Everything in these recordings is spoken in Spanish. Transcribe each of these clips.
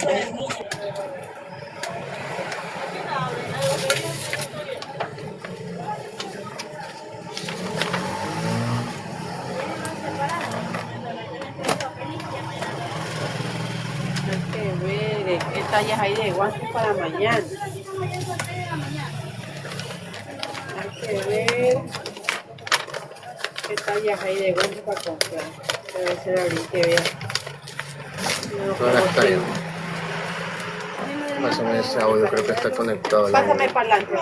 Hay que ver qué tallas hay de guantes para mañana. Hay que ver qué tallas hay de guantes para comprar. Debe ser ahorita que vea. Todas las tallas. Pásame ese audio, creo que está conectado. Pásame para adelante,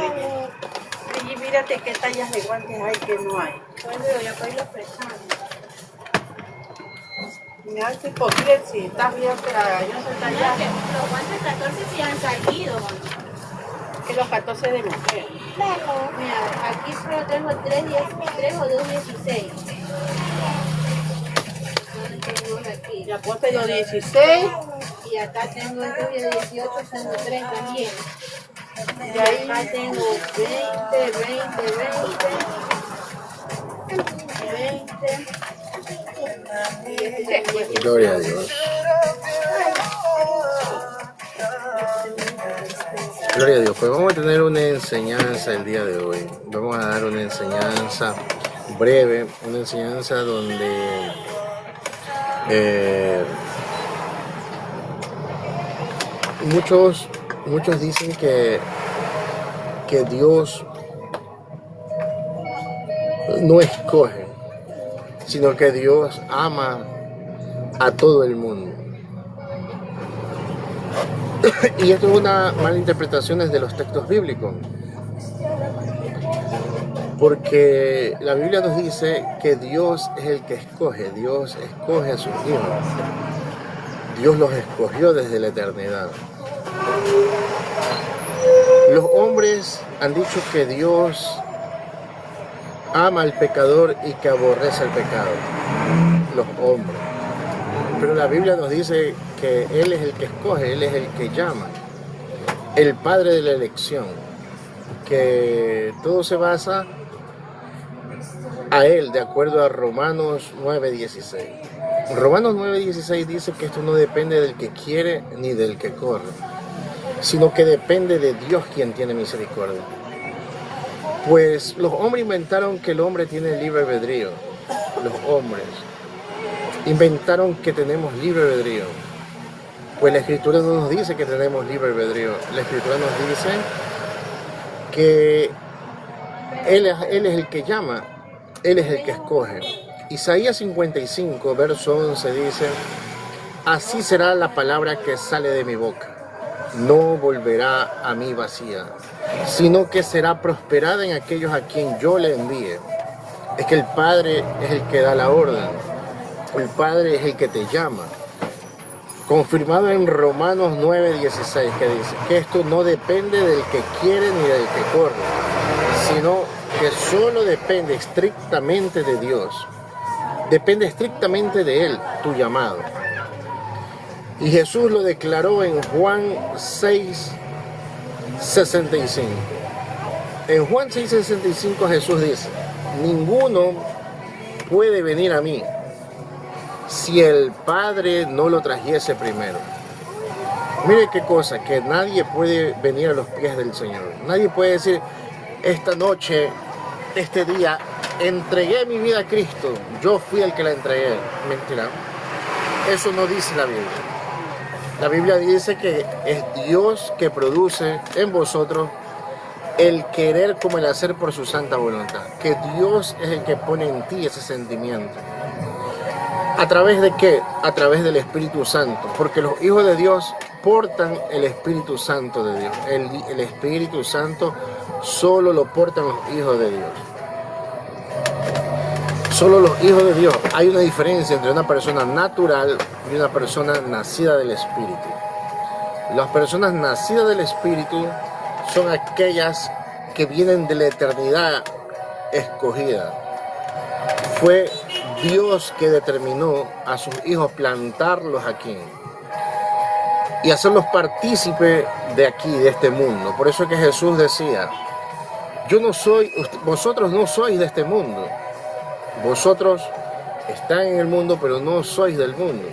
y mírate qué tallas de guantes hay que no hay. Pues voy a pedir los prestados. Mira si posible, si estás bien, pero yo no sé tallar. Los guantes 14 sí han salido. Que los 14 de mujer. Mira, aquí solo tengo 3 o 2.16. Tengo aquí. Ya puse los 16. Y acá tengo el de 18, son 3 también. Y ahí Acá tengo 20, 20. Gloria a Dios. Gloria a Dios. Pues vamos a tener una enseñanza el día de hoy. Vamos a dar una enseñanza breve, una enseñanza donde muchos dicen que Dios no escoge, sino que Dios ama a todo el mundo. Y esto es una mala interpretación de los textos bíblicos, porque la Biblia nos dice que Dios es el que escoge, Dios escoge a sus hijos, Dios los escogió desde la eternidad. Los hombres han dicho que Dios ama al pecador y que aborrece al pecado, los hombres. Pero la Biblia nos dice que Él es el que escoge, Él es el que llama, el Padre de la elección, que todo se basa a Él, de acuerdo a Romanos 9:16. Romanos 9:16 dice que esto no depende del que quiere ni del que corre, sino que depende de Dios quien tiene misericordia. Pues los hombres inventaron que el hombre tiene libre albedrío. Los hombres inventaron que tenemos libre albedrío. Pues la Escritura no nos dice que tenemos libre albedrío. La Escritura nos dice que Él es el que llama, Él es el que escoge. Isaías 55, verso 11 dice: así será la palabra que sale de mi boca. No volverá a mí vacía, sino que será prosperada en aquellos a quien yo le envíe. Es que el Padre es el que da la orden. El Padre es el que te llama. Confirmado en Romanos 9:16, que dice que esto no depende del que quiere ni del que corre, sino que solo depende estrictamente de Dios. Depende estrictamente de Él, tu llamado. Y Jesús lo declaró en Juan 6:65. En Juan 6:65 Jesús dice: ninguno puede venir a mí si el Padre no lo trajese primero. Mire qué cosa, que nadie puede venir a los pies del Señor. Nadie puede decir: esta noche, este día, entregué mi vida a Cristo, yo fui el que la entregué. Mentira. Eso no dice la Biblia. La Biblia dice que es Dios que produce en vosotros el querer como el hacer por su santa voluntad. Que Dios es el que pone en ti ese sentimiento. ¿A través de qué? A través del Espíritu Santo. Porque los hijos de Dios portan el Espíritu Santo de Dios. El Espíritu Santo solo lo portan los hijos de Dios. Solo los hijos de Dios. Hay una diferencia entre una persona natural y una persona nacida del Espíritu. Las personas nacidas del Espíritu son aquellas que vienen de la eternidad escogida. Fue Dios que determinó a sus hijos plantarlos aquí y hacerlos partícipes de aquí, de este mundo. Por eso es que Jesús decía: vosotros no sois de este mundo. Vosotros están en el mundo, pero no sois del mundo.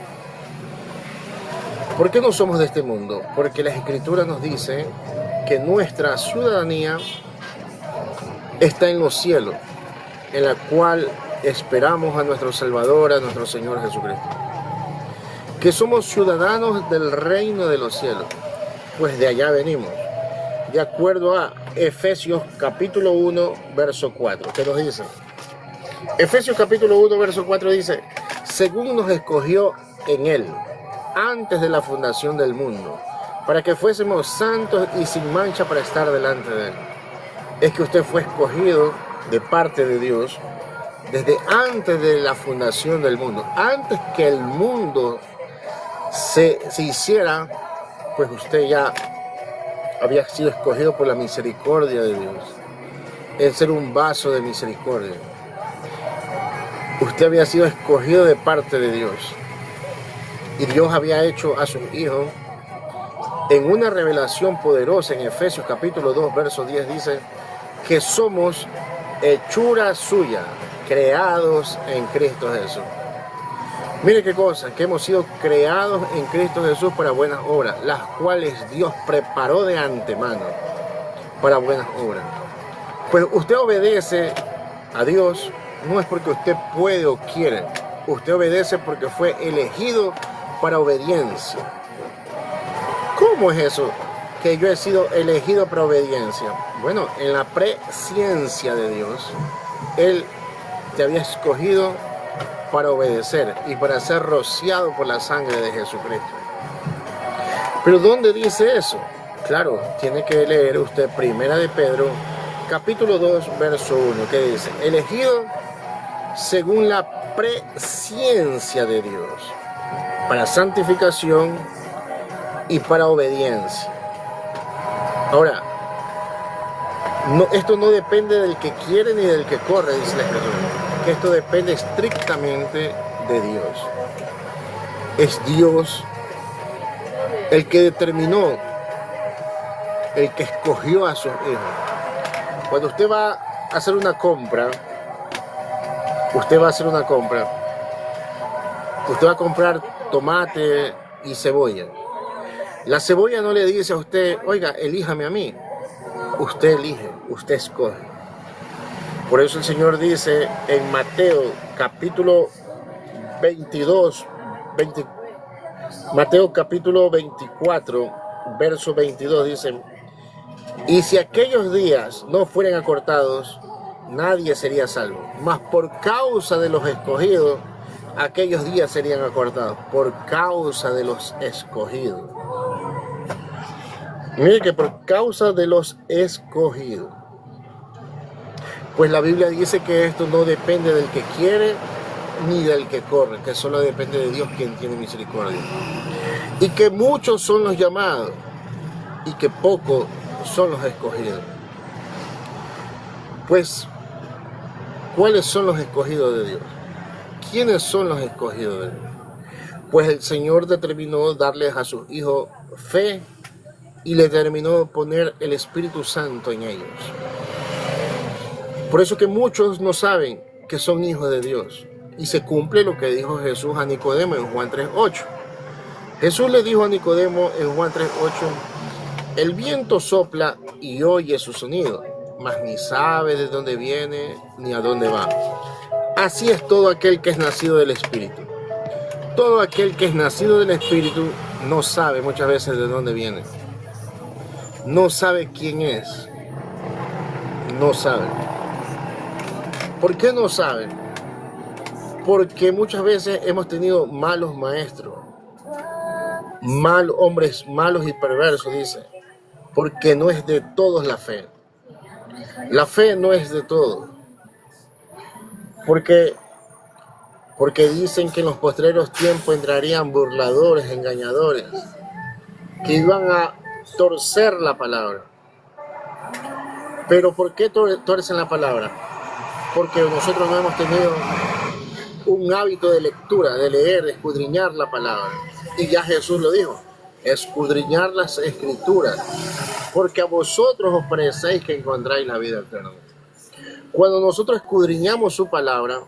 ¿Por qué no somos de este mundo? Porque la Escritura nos dice que nuestra ciudadanía está en los cielos, en la cual esperamos a nuestro Salvador, a nuestro Señor Jesucristo. Que somos ciudadanos del reino de los cielos, pues de allá venimos. De acuerdo a Efesios capítulo 1, verso 4, que nos dice, Efesios capítulo 1, verso 4 dice, según nos escogió en Él, antes de la fundación del mundo, para que fuésemos santos y sin mancha para estar delante de Él. Es que usted fue escogido de parte de Dios desde antes de la fundación del mundo. Antes que el mundo se hiciera, pues usted ya había sido escogido por la misericordia de Dios, en ser un vaso de misericordia. Usted había sido escogido de parte de Dios. Y Dios había hecho a sus hijos en una revelación poderosa. En Efesios capítulo 2, verso 10 dice que somos hechura suya, creados en Cristo Jesús. Mire qué cosa, que hemos sido creados en Cristo Jesús para buenas obras, las cuales Dios preparó de antemano para buenas obras. Pues usted obedece a Dios, no es porque usted puede o quiere, usted obedece porque fue elegido para obediencia. ¿Cómo es eso? Que yo he sido elegido para obediencia. Bueno, en la presciencia de Dios, Él te había escogido para obedecer y para ser rociado por la sangre de Jesucristo. Pero ¿dónde dice eso? Claro, tiene que leer usted Primera de Pedro, capítulo 2, verso 1, que dice, elegido según la presciencia de Dios, para santificación y para obediencia. Ahora, esto no depende del que quiere ni del que corre, dice la Escritura, que esto depende estrictamente de Dios. Es Dios el que determinó, el que escogió a sus hijos. Cuando usted va a hacer una compra, usted va a comprar tomate y cebolla. La cebolla no le dice a usted, oiga, elíjame a mí. Usted elige, usted escoge. Por eso el Señor dice en Mateo capítulo 22, Mateo capítulo 24, verso 22 dice, y si aquellos días no fueran acortados, nadie sería salvo. Mas por causa de los escogidos, aquellos días serían acortados. Por causa de los escogidos. Mire que por causa de los escogidos. Pues la Biblia dice que esto no depende del que quiere ni del que corre, que solo depende de Dios quien tiene misericordia. Y que muchos son los llamados y que pocos son los escogidos. Pues, ¿cuáles son los escogidos de Dios? ¿Quiénes son los escogidos de Dios? Pues el Señor determinó darles a sus hijos fe y le determinó poner el Espíritu Santo en ellos. Por eso que muchos no saben que son hijos de Dios. Y se cumple lo que dijo Jesús a Nicodemo en Juan 3:8. Jesús le dijo a Nicodemo en Juan 3:8, el viento sopla y oye su sonido, mas ni sabe de dónde viene ni a dónde va. Así es todo aquel que es nacido del Espíritu. Todo aquel que es nacido del Espíritu no sabe muchas veces de dónde viene. No sabe quién es. No sabe. ¿Por qué no sabe? Porque muchas veces hemos tenido malos maestros, hombres malos y perversos, dice, porque no es de todos la fe. La fe no es de todos. Porque dicen que en los postreros tiempos entrarían burladores, engañadores, que iban a torcer la palabra. Pero ¿por qué torcen la palabra? Porque nosotros no hemos tenido un hábito de lectura, de leer, de escudriñar la palabra. Y ya Jesús lo dijo, escudriñar las Escrituras, porque a vosotros os parecéis que encontráis la vida eterna. Cuando nosotros escudriñamos su palabra,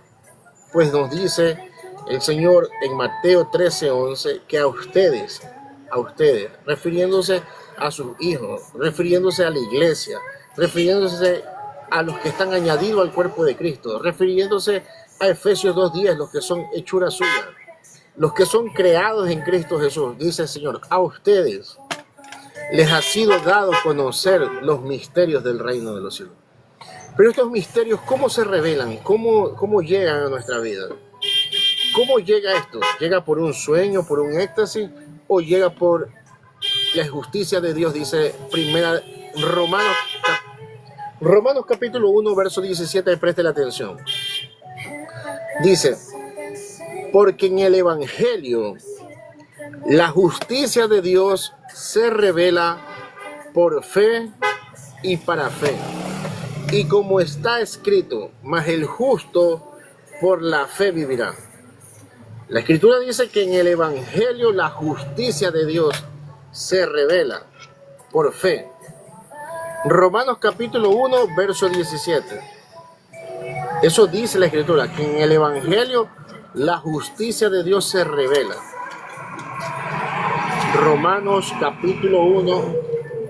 pues nos dice el Señor en Mateo 13:11 que a ustedes a ustedes, refiriéndose a sus hijos, refiriéndose a la iglesia, refiriéndose a los que están añadidos al cuerpo de Cristo, refiriéndose a Efesios 2:10, los que son hechura suya, los que son creados en Cristo Jesús. Dice el Señor, a ustedes les ha sido dado conocer los misterios del reino de los cielos. Pero estos misterios, ¿cómo se revelan? ¿Cómo llegan a nuestra vida? ¿Cómo llega esto? ¿Llega por un sueño, por un éxtasis? ¿O llega por la justicia de Dios? Dice Romanos capítulo 1, verso 17, preste la atención. Dice, porque en el Evangelio la justicia de Dios se revela por fe y para fe. Y como está escrito, mas el justo por la fe vivirá. La Escritura dice que en el Evangelio la justicia de Dios se revela por fe. Romanos capítulo 1, verso 17. Eso dice la Escritura, que en el Evangelio la justicia de Dios se revela. Romanos capítulo 1,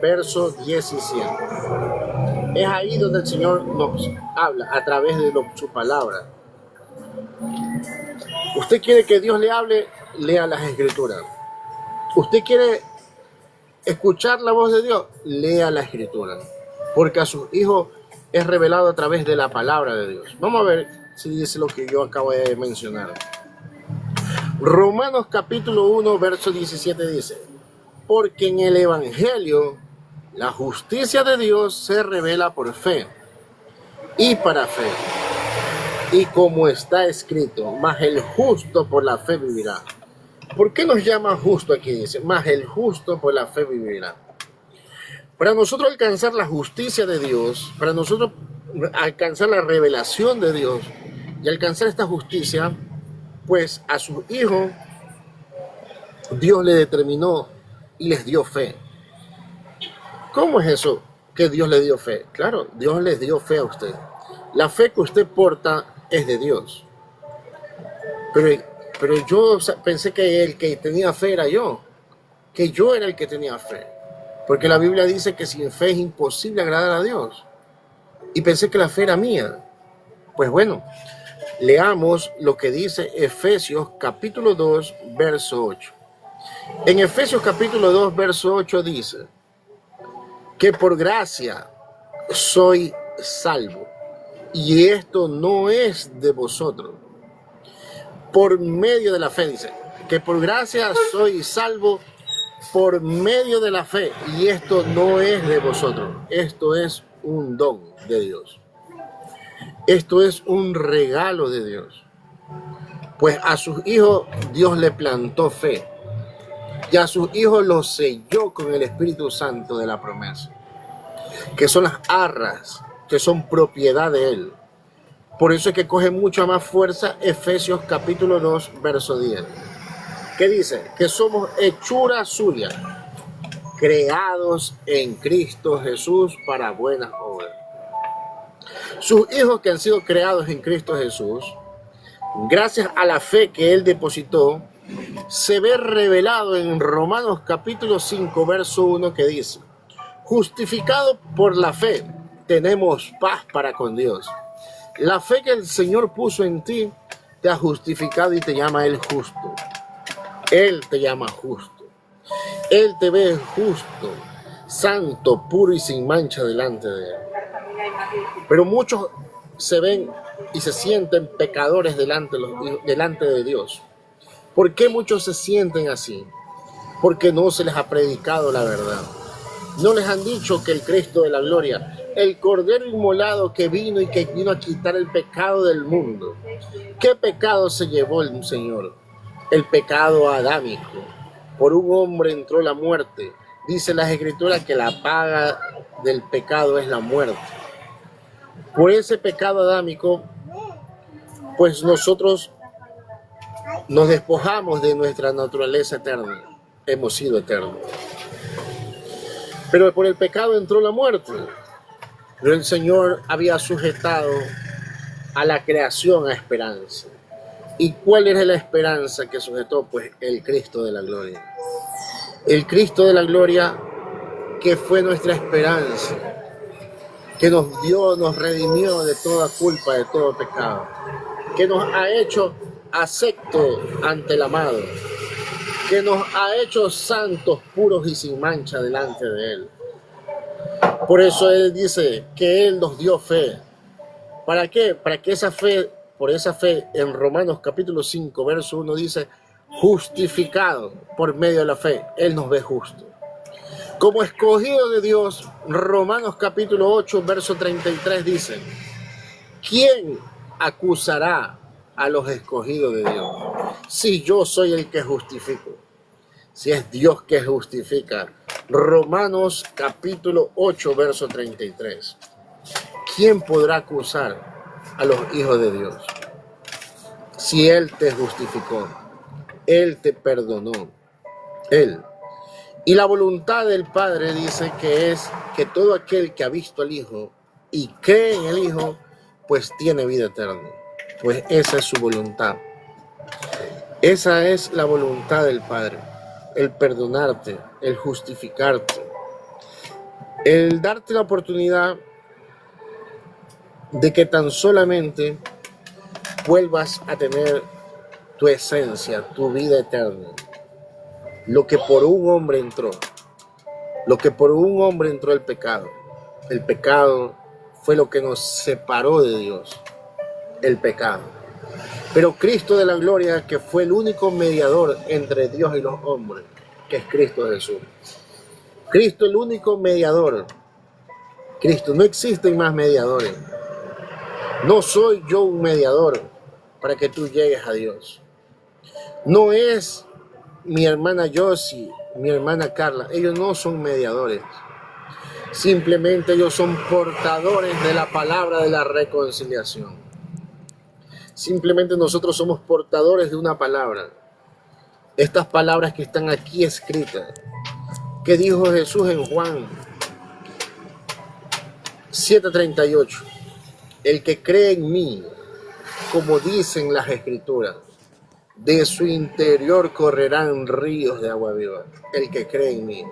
verso 17. Es ahí donde el Señor nos habla a través de su palabra. Usted quiere que Dios le hable, lea las Escrituras. Usted quiere escuchar la voz de Dios, lea la Escritura. Porque a sus hijos es revelado a través de la palabra de Dios. Vamos a ver si dice lo que yo acabo de mencionar. Romanos capítulo 1, verso 17 dice, porque en el Evangelio la justicia de Dios se revela por fe y para fe. Y como está escrito, mas el justo por la fe vivirá. ¿Por qué nos llama justo aquí? Dice, mas el justo por la fe vivirá. Para nosotros alcanzar la justicia de Dios, para nosotros alcanzar la revelación de Dios y alcanzar esta justicia, pues a sus hijos Dios le determinó y les dio fe. ¿Cómo es eso que Dios le dio fe? Claro, Dios les dio fe a usted. La fe que usted porta es de Dios. Pero yo pensé que el que tenía fe era yo, que yo era el que tenía fe. Porque la Biblia dice que sin fe es imposible agradar a Dios. Y pensé que la fe era mía. Pues bueno, leamos lo que dice Efesios capítulo 2, verso 8. En Efesios capítulo 2, verso 8 dice que por gracia soy salvo. Y esto no es de vosotros. Por medio de la fe, dice, que por gracia soy salvo por medio de la fe. Y esto no es de vosotros. Esto es un don de Dios. Esto es un regalo de Dios. Pues a sus hijos Dios le plantó fe. Y a sus hijos los selló con el Espíritu Santo de la promesa. Que son las arras, que son propiedad de Él. Por eso es que coge mucha más fuerza Efesios capítulo 2, verso 10. ¿Qué dice? Que somos hechura suya, creados en Cristo Jesús para buenas obras. Sus hijos que han sido creados en Cristo Jesús, gracias a la fe que Él depositó, se ve revelado en Romanos capítulo 5, verso 1, que dice, justificado por la fe, tenemos paz para con Dios. La fe que el Señor puso en ti te ha justificado y te llama Él justo. Él te llama justo. Él te ve justo, santo, puro y sin mancha delante de Él. Pero muchos se ven y se sienten pecadores delante de Dios. ¿Por qué muchos se sienten así? Porque no se les ha predicado la verdad. No les han dicho que el Cristo de la gloria, el Cordero inmolado que vino a quitar el pecado del mundo. ¿Qué pecado se llevó el Señor? El pecado adámico. Por un hombre entró la muerte. Dice las Escrituras que la paga del pecado es la muerte. Por ese pecado adámico, pues nosotros nos despojamos de nuestra naturaleza eterna. Hemos sido eternos. Pero por el pecado entró la muerte. Pero el Señor había sujetado a la creación a esperanza. ¿Y cuál era la esperanza que sujetó? Pues el Cristo de la gloria. El Cristo de la gloria que fue nuestra esperanza, que nos dio, nos redimió de toda culpa, de todo pecado, que nos ha hecho acepto ante el amado, que nos ha hecho santos, puros y sin mancha delante de Él. Por eso Él dice que Él nos dio fe. ¿Para qué? Para que esa fe, por esa fe, en Romanos capítulo 5, verso 1 dice, justificado por medio de la fe, Él nos ve justo. Como escogido de Dios, Romanos capítulo 8, verso 33 dice, ¿quién acusará a los escogidos de Dios? Si yo soy el que justifico, si es Dios que justifica. Romanos capítulo 8, verso 33. ¿Quién podrá acusar a los hijos de Dios? Si Él te justificó, Él te perdonó, Él. Y la voluntad del Padre dice que es que todo aquel que ha visto al Hijo y cree en el Hijo, pues tiene vida eterna. Pues esa es su voluntad. Esa es la voluntad del Padre. El perdonarte, el justificarte, el darte la oportunidad de que tan solamente vuelvas a tener tu esencia, tu vida eterna. Lo que por un hombre entró, el pecado. El pecado fue lo que nos separó de Dios, el pecado. Pero Cristo de la gloria, que fue el único mediador entre Dios y los hombres, que es Cristo Jesús. Cristo el único mediador. Cristo, no existen más mediadores. No soy yo un mediador para que tú llegues a Dios. No es mi hermana Josie, mi hermana Carla. Ellos no son mediadores. Simplemente ellos son portadores de la palabra de la reconciliación. Simplemente nosotros somos portadores de una palabra. Estas palabras que están aquí escritas. Que dijo Jesús en Juan 7:38. El que cree en mí, como dicen las escrituras, de su interior correrán ríos de agua viva. El que cree en mí.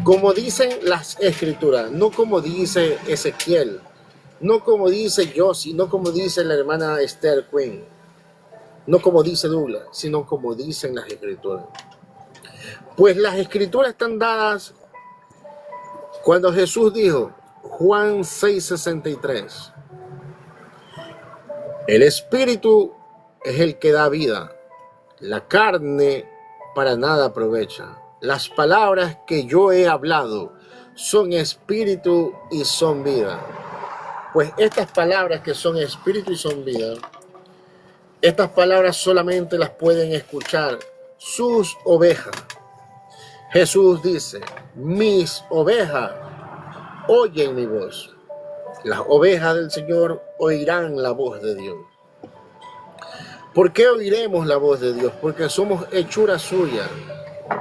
Como dicen las escrituras, no como dice Ezequiel, no como dice Josie, no como dice la hermana Esther Quinn, no como dice Douglas, sino como dicen las escrituras. Pues las escrituras están dadas cuando Jesús dijo, Juan 6:63, el espíritu es el que da vida, la carne para nada aprovecha. Las palabras que yo he hablado son espíritu y son vida. Pues estas palabras que son espíritu y son vida, estas palabras solamente las pueden escuchar sus ovejas. Jesús dice, mis ovejas oyen mi voz. Las ovejas del Señor oirán la voz de Dios. ¿Por qué oiremos la voz de Dios? Porque somos hechura suya.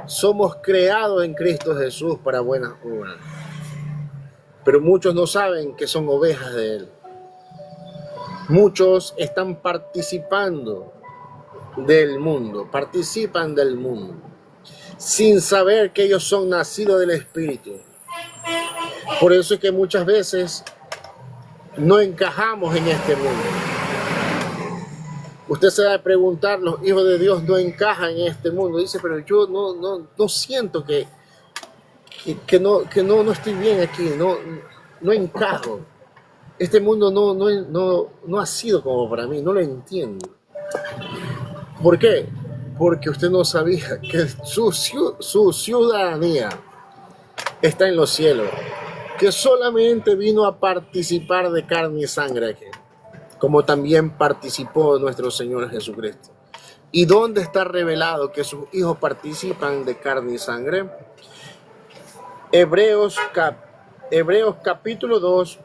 Somos creados en Cristo Jesús para buenas obras. Pero muchos no saben que son ovejas de Él. Muchos están participando del mundo, participan del mundo, sin saber que ellos son nacidos del Espíritu. Por eso es que muchas veces no encajamos en este mundo. Usted se va a preguntar, los hijos de Dios no encajan en este mundo. Dice, pero yo no siento que no estoy bien aquí, no encajo. Este mundo no ha sido como para mí, no lo entiendo. ¿Por qué? Porque usted no sabía que su ciudadanía está en los cielos, que solamente vino a participar de carne y sangre aquí, como también participó nuestro Señor Jesucristo. ¿Y dónde está revelado que sus hijos participan de carne y sangre? Hebreos capítulo 2,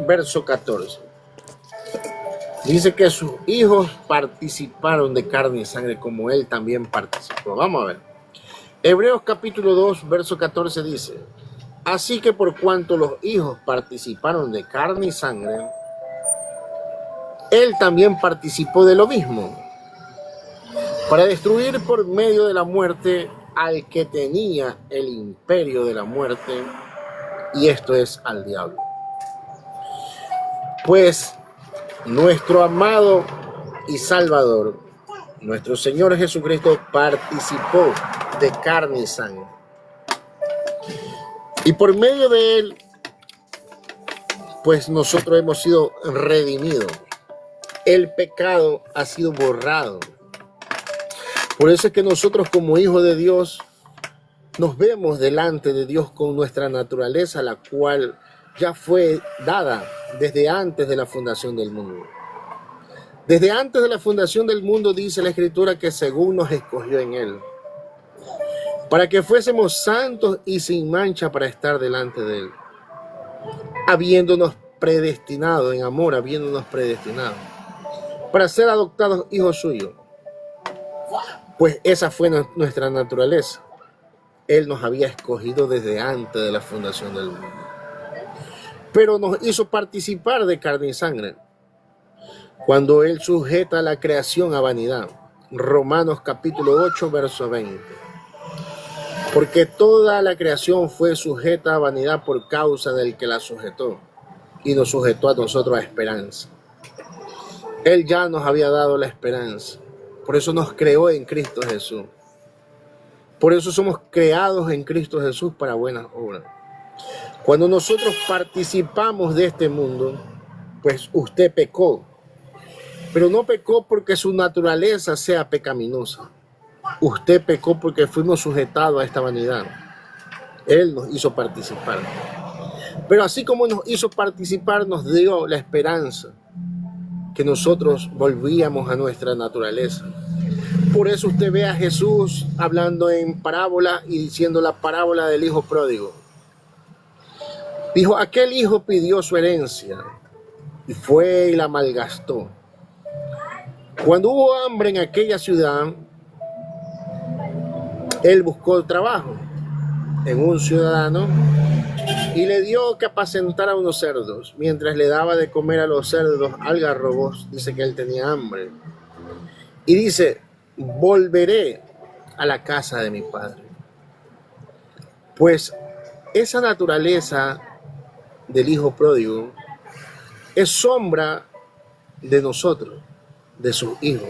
verso 14. Dice que sus hijos participaron de carne y sangre como Él también participó. Vamos a ver. Hebreos capítulo 2, verso 14 dice, así que por cuanto los hijos participaron de carne y sangre, Él también participó de lo mismo, para destruir por medio de la muerte al que tenía el imperio de la muerte, y esto es al diablo. Pues nuestro amado y Salvador, nuestro Señor Jesucristo, participó de carne y sangre. Y por medio de él, pues nosotros hemos sido redimidos. El pecado ha sido borrado. Por eso es que nosotros como hijos de Dios nos vemos delante de Dios con nuestra naturaleza, la cual ya fue dada desde antes de la fundación del mundo. Desde antes de la fundación del mundo dice la Escritura que según nos escogió en él, para que fuésemos santos y sin mancha para estar delante de él, habiéndonos predestinado en amor, habiéndonos predestinado para ser adoptados hijos suyos. Pues esa fue nuestra naturaleza. Él nos había escogido desde antes de la fundación del mundo, pero nos hizo participar de carne y sangre cuando él sujeta la creación a vanidad. Romanos capítulo 8, verso 20. Porque toda la creación fue sujeta a vanidad por causa del que la sujetó, y nos sujetó a nosotros a esperanza. Él ya nos había dado la esperanza. Por eso nos creó en Cristo Jesús. Por eso somos creados en Cristo Jesús para buenas obras. Cuando nosotros participamos de este mundo, pues usted pecó. Pero no pecó porque su naturaleza sea pecaminosa. Usted pecó porque fuimos sujetados a esta vanidad. Él nos hizo participar. Pero así como nos hizo participar, nos dio la esperanza que nosotros volvíamos a nuestra naturaleza. Por eso usted ve a Jesús hablando en parábola y diciendo la parábola del hijo pródigo. Dijo, aquel hijo pidió su herencia y fue y la malgastó. Cuando hubo hambre en aquella ciudad, él buscó trabajo en un ciudadano y le dio que apacentara unos cerdos. Mientras le daba de comer a los cerdos algarrobos, dice que él tenía hambre. Y dice, volveré a la casa de mi padre. Pues esa naturaleza del hijo pródigo es sombra de nosotros, de sus hijos.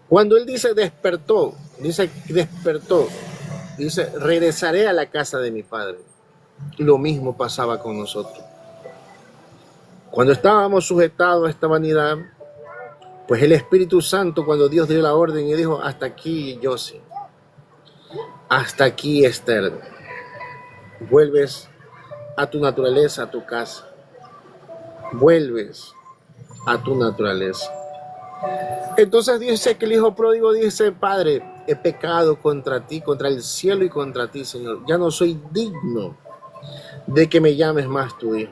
Cuando él dice despertó, dice regresaré a la casa de mi padre. Lo mismo pasaba con nosotros. Cuando estábamos sujetados a esta vanidad, pues el Espíritu Santo, cuando Dios dio la orden y dijo, hasta aquí Josie, hasta aquí Esther, vuelves a tu naturaleza, a tu casa, vuelves a tu naturaleza. Entonces dice que el hijo pródigo dice, Padre, he pecado contra ti, contra el cielo y contra ti, Señor. Ya no soy digno de que me llames más tu hijo.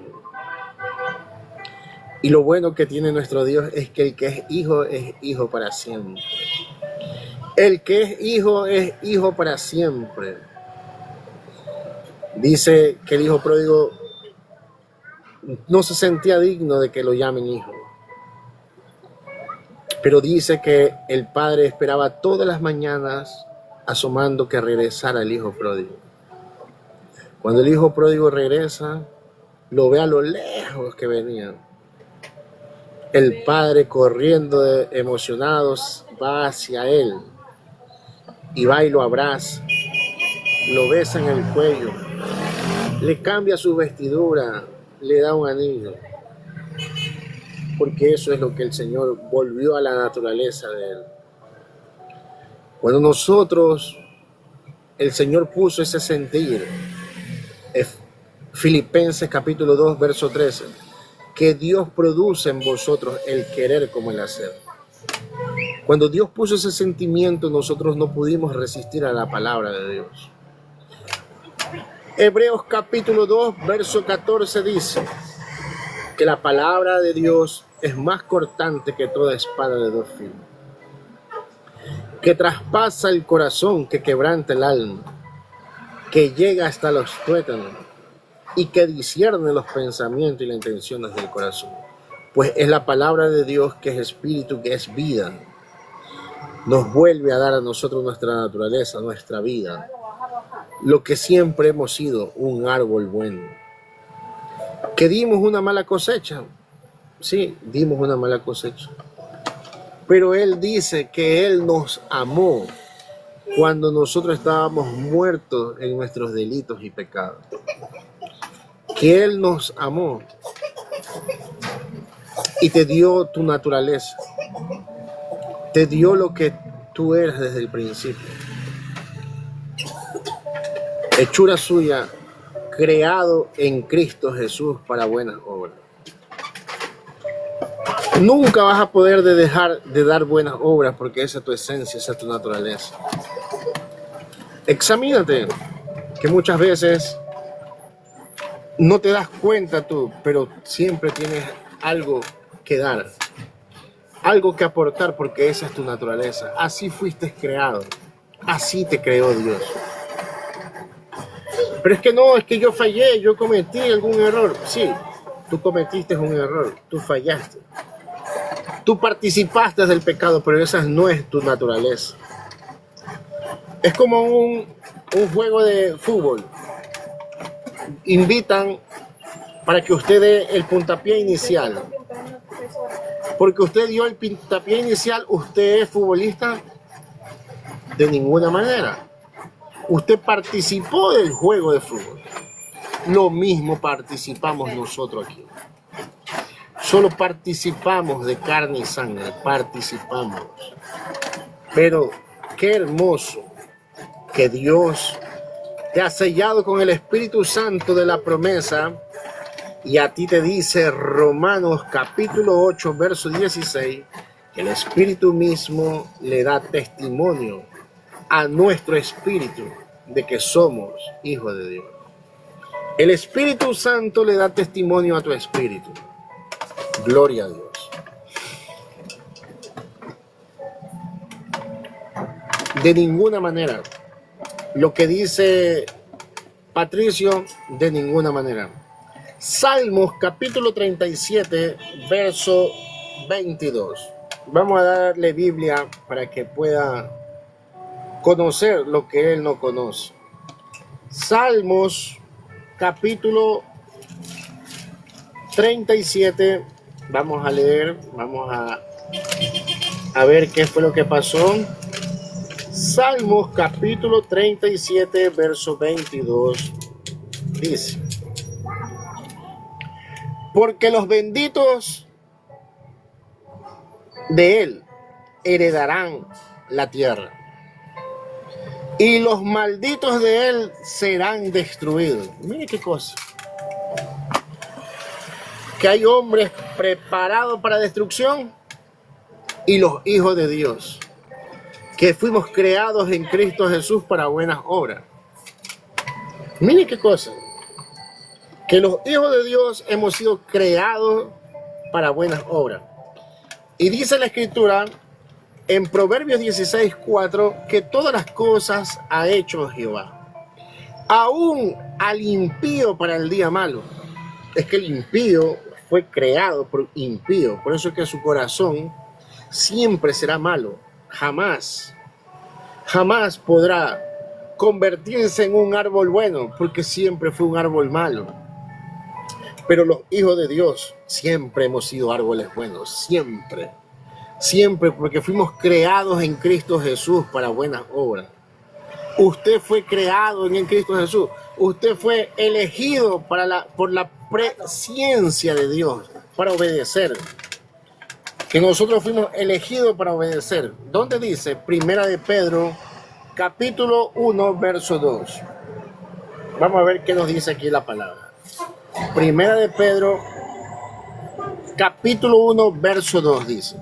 Y lo bueno que tiene nuestro Dios es que el que es hijo para siempre. El que es hijo para siempre. Dice que el hijo pródigo no se sentía digno de que lo llamen hijo. Pero dice que el padre esperaba todas las mañanas asomando que regresara el hijo pródigo. Cuando el hijo pródigo regresa, lo ve a lo lejos que venía. El padre, corriendo emocionados, va hacia él y va y lo abraza, lo besa en el cuello, le cambia su vestidura, le da un anillo. Porque eso es lo que el Señor volvió a la naturaleza de él. Cuando nosotros, el Señor puso ese sentir, Filipenses capítulo 2, verso 13, que Dios produce en vosotros el querer como el hacer. Cuando Dios puso ese sentimiento, nosotros no pudimos resistir a la palabra de Dios. Hebreos capítulo 2, verso 14 dice que la palabra de Dios es más cortante que toda espada de dos filos, que traspasa el corazón, que quebranta el alma, que llega hasta los tuétanos y que discierne los pensamientos y las intenciones del corazón. Pues es la palabra de Dios que es espíritu, que es vida. nos vuelve a dar a nosotros nuestra naturaleza, nuestra vida, lo que siempre hemos sido, un árbol bueno. ¿Que dimos una mala cosecha? Sí, dimos una mala cosecha. Pero Él dice que Él nos amó cuando nosotros estábamos muertos en nuestros delitos y pecados. Que Él nos amó y te dio tu naturaleza. Te dio lo que tú eres desde el principio. Hechura suya, creado en Cristo Jesús para buenas obras. Nunca vas a poder dejar de dar buenas obras porque esa es tu esencia, esa es tu naturaleza. Examínate, que muchas veces no te das cuenta tú, pero siempre tienes algo que dar, algo que aportar porque esa es tu naturaleza. Así fuiste creado, así te creó Dios. Pero es que no, es que yo fallé, yo cometí algún error. Sí, tú cometiste un error, tú fallaste. Tú participaste del pecado, pero esa no es tu naturaleza. Es como un juego de fútbol. Invitan para que usted dé el puntapié inicial. Porque usted dio el puntapié inicial, ¿usted es futbolista? De ninguna manera. Usted participó del juego de fútbol. Lo mismo participamos nosotros aquí. Solo participamos de carne y sangre, participamos. Pero qué hermoso que Dios te ha sellado con el Espíritu Santo de la promesa y a ti te dice Romanos capítulo 8, verso 16, que el Espíritu mismo le da testimonio a nuestro espíritu de que somos hijos de Dios. El Espíritu Santo le da testimonio a tu espíritu. Gloria a Dios. De ninguna manera. Lo que dice Patricio, de ninguna manera. Salmos capítulo 37, verso 22. Vamos a darle Biblia para que pueda conocer lo que él no conoce. Salmos capítulo 37. Vamos a leer, vamos a ver qué fue lo que pasó. Salmos capítulo 37, verso 22, dice: porque los benditos de él heredarán la tierra, y los malditos de él serán destruidos. Mire qué cosa. Que hay hombres preparados para destrucción y los hijos de Dios, que fuimos creados en Cristo Jesús para buenas obras. Mire qué cosa. Que los hijos de Dios hemos sido creados para buenas obras. Y dice la Escritura en Proverbios 16:4 que todas las cosas ha hecho Jehová, aún al impío para el día malo. Es que el impío fue creado por impío, por eso es que su corazón siempre será malo. Jamás podrá convertirse en un árbol bueno, porque siempre fue un árbol malo. Pero los hijos de Dios siempre hemos sido árboles buenos, siempre, porque fuimos creados en Cristo Jesús para buenas obras. Usted fue creado en Cristo Jesús. Usted fue elegido por la presciencia de Dios para obedecer. Que nosotros fuimos elegidos para obedecer. ¿Dónde dice? Primera de Pedro, capítulo 1, verso 2. Vamos a ver qué nos dice aquí la palabra. Primera de Pedro, capítulo 1, verso 2 dice: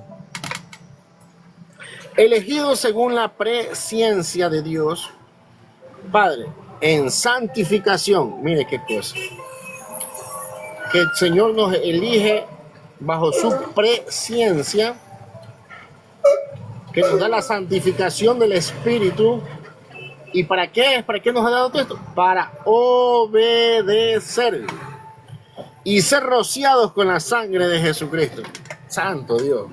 elegidos según la presciencia de Dios, Padre, en santificación. Mire qué cosa. Que el Señor nos elige bajo su presciencia, que nos da la santificación del Espíritu. ¿Y para qué? ¿Para qué nos ha dado todo esto? Para obedecer y ser rociados con la sangre de Jesucristo. Santo Dios.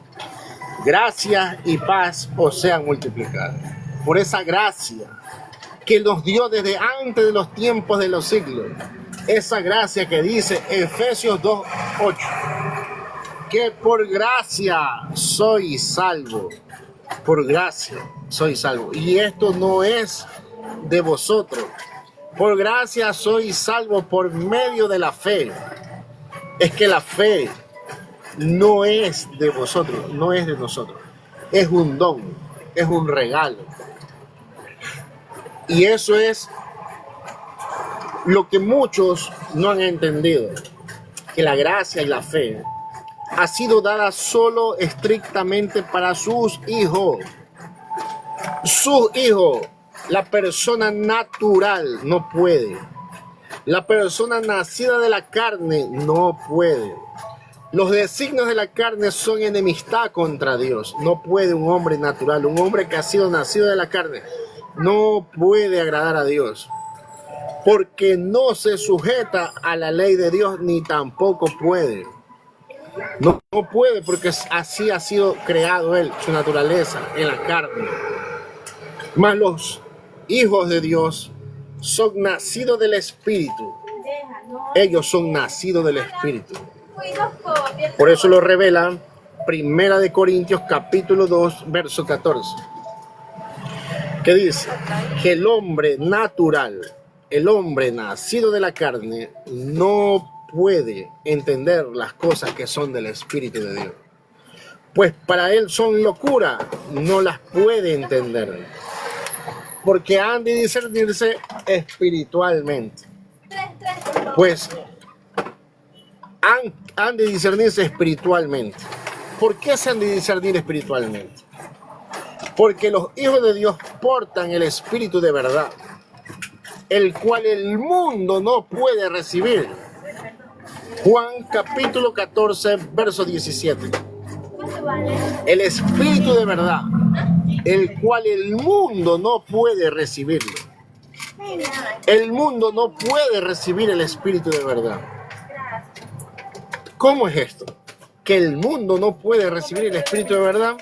gracia y paz os sean multiplicadas. Por esa gracia que nos dio desde antes de los tiempos de los siglos. Esa gracia que dice Efesios 2:8, que por gracia soy salvo. Por gracia soy salvo. Y esto no es de vosotros. Por gracia soy salvo por medio de la fe. Es que la fe no es de vosotros, no es de nosotros. Es un don, es un regalo. Y eso es lo que muchos no han entendido, que la gracia y la fe ha sido dada solo estrictamente para sus hijos. Sus hijos, la persona natural no puede. La persona nacida de la carne no puede. Los designios de la carne son enemistad contra Dios. No puede un hombre natural, un hombre que ha sido nacido de la carne, no puede agradar a Dios, porque no se sujeta a la ley de Dios, ni tampoco puede. No puede, porque así ha sido creado él, su naturaleza en la carne. Mas los hijos de Dios son nacidos del Espíritu. Ellos son nacidos del Espíritu. Por eso lo revela Primera de Corintios capítulo 2, verso 14. Que dice que el hombre natural, el hombre nacido de la carne, no puede entender las cosas que son del Espíritu de Dios. Pues para él son locura, no las puede entender. Porque han de discernirse espiritualmente. Pues han de discernirse espiritualmente. ¿Por qué se han de discernir espiritualmente? Porque los hijos de Dios portan el espíritu de verdad, el cual el mundo no puede recibir. Juan capítulo 14, verso 17. El espíritu de verdad, el cual el mundo no puede recibirlo. El mundo no puede recibir el espíritu de verdad. ¿Cómo es esto? Que el mundo no puede recibir el espíritu de verdad.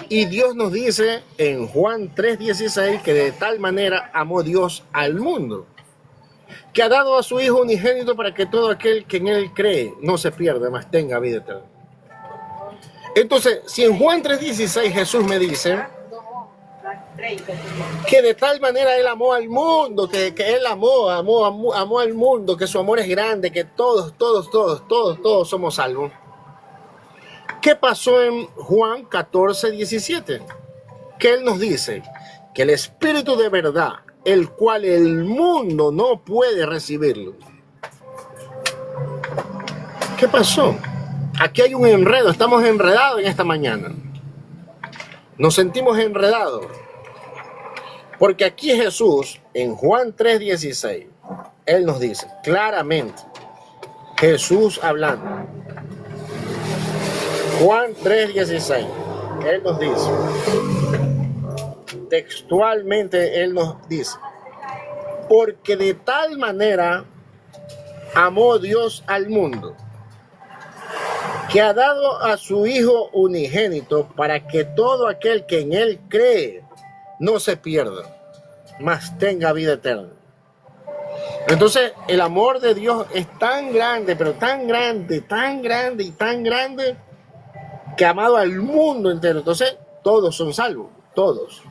Y Dios nos dice en Juan 3:16 que de tal manera amó Dios al mundo, que ha dado a su Hijo unigénito para que todo aquel que en él cree no se pierda, mas tenga vida eterna. Entonces, si en Juan 3:16 Jesús me dice que de tal manera él amó al mundo, que él amó al mundo, que su amor es grande, que todos somos salvos. ¿Qué pasó en Juan 14:17? Que él nos dice que el espíritu de verdad, el cual el mundo no puede recibirlo. ¿Qué pasó? Aquí hay un enredo, estamos enredados en esta mañana. Nos sentimos enredados. Porque aquí Jesús, en Juan 3:16, él nos dice claramente, Jesús hablando, Juan 3:16, él nos dice, textualmente él nos dice, porque de tal manera amó Dios al mundo, que ha dado a su Hijo unigénito para que todo aquel que en él cree no se pierda, mas tenga vida eterna. Entonces el amor de Dios es tan grande, pero tan grande y tan grande, que ha amado al mundo entero. Entonces todos son salvos, todos,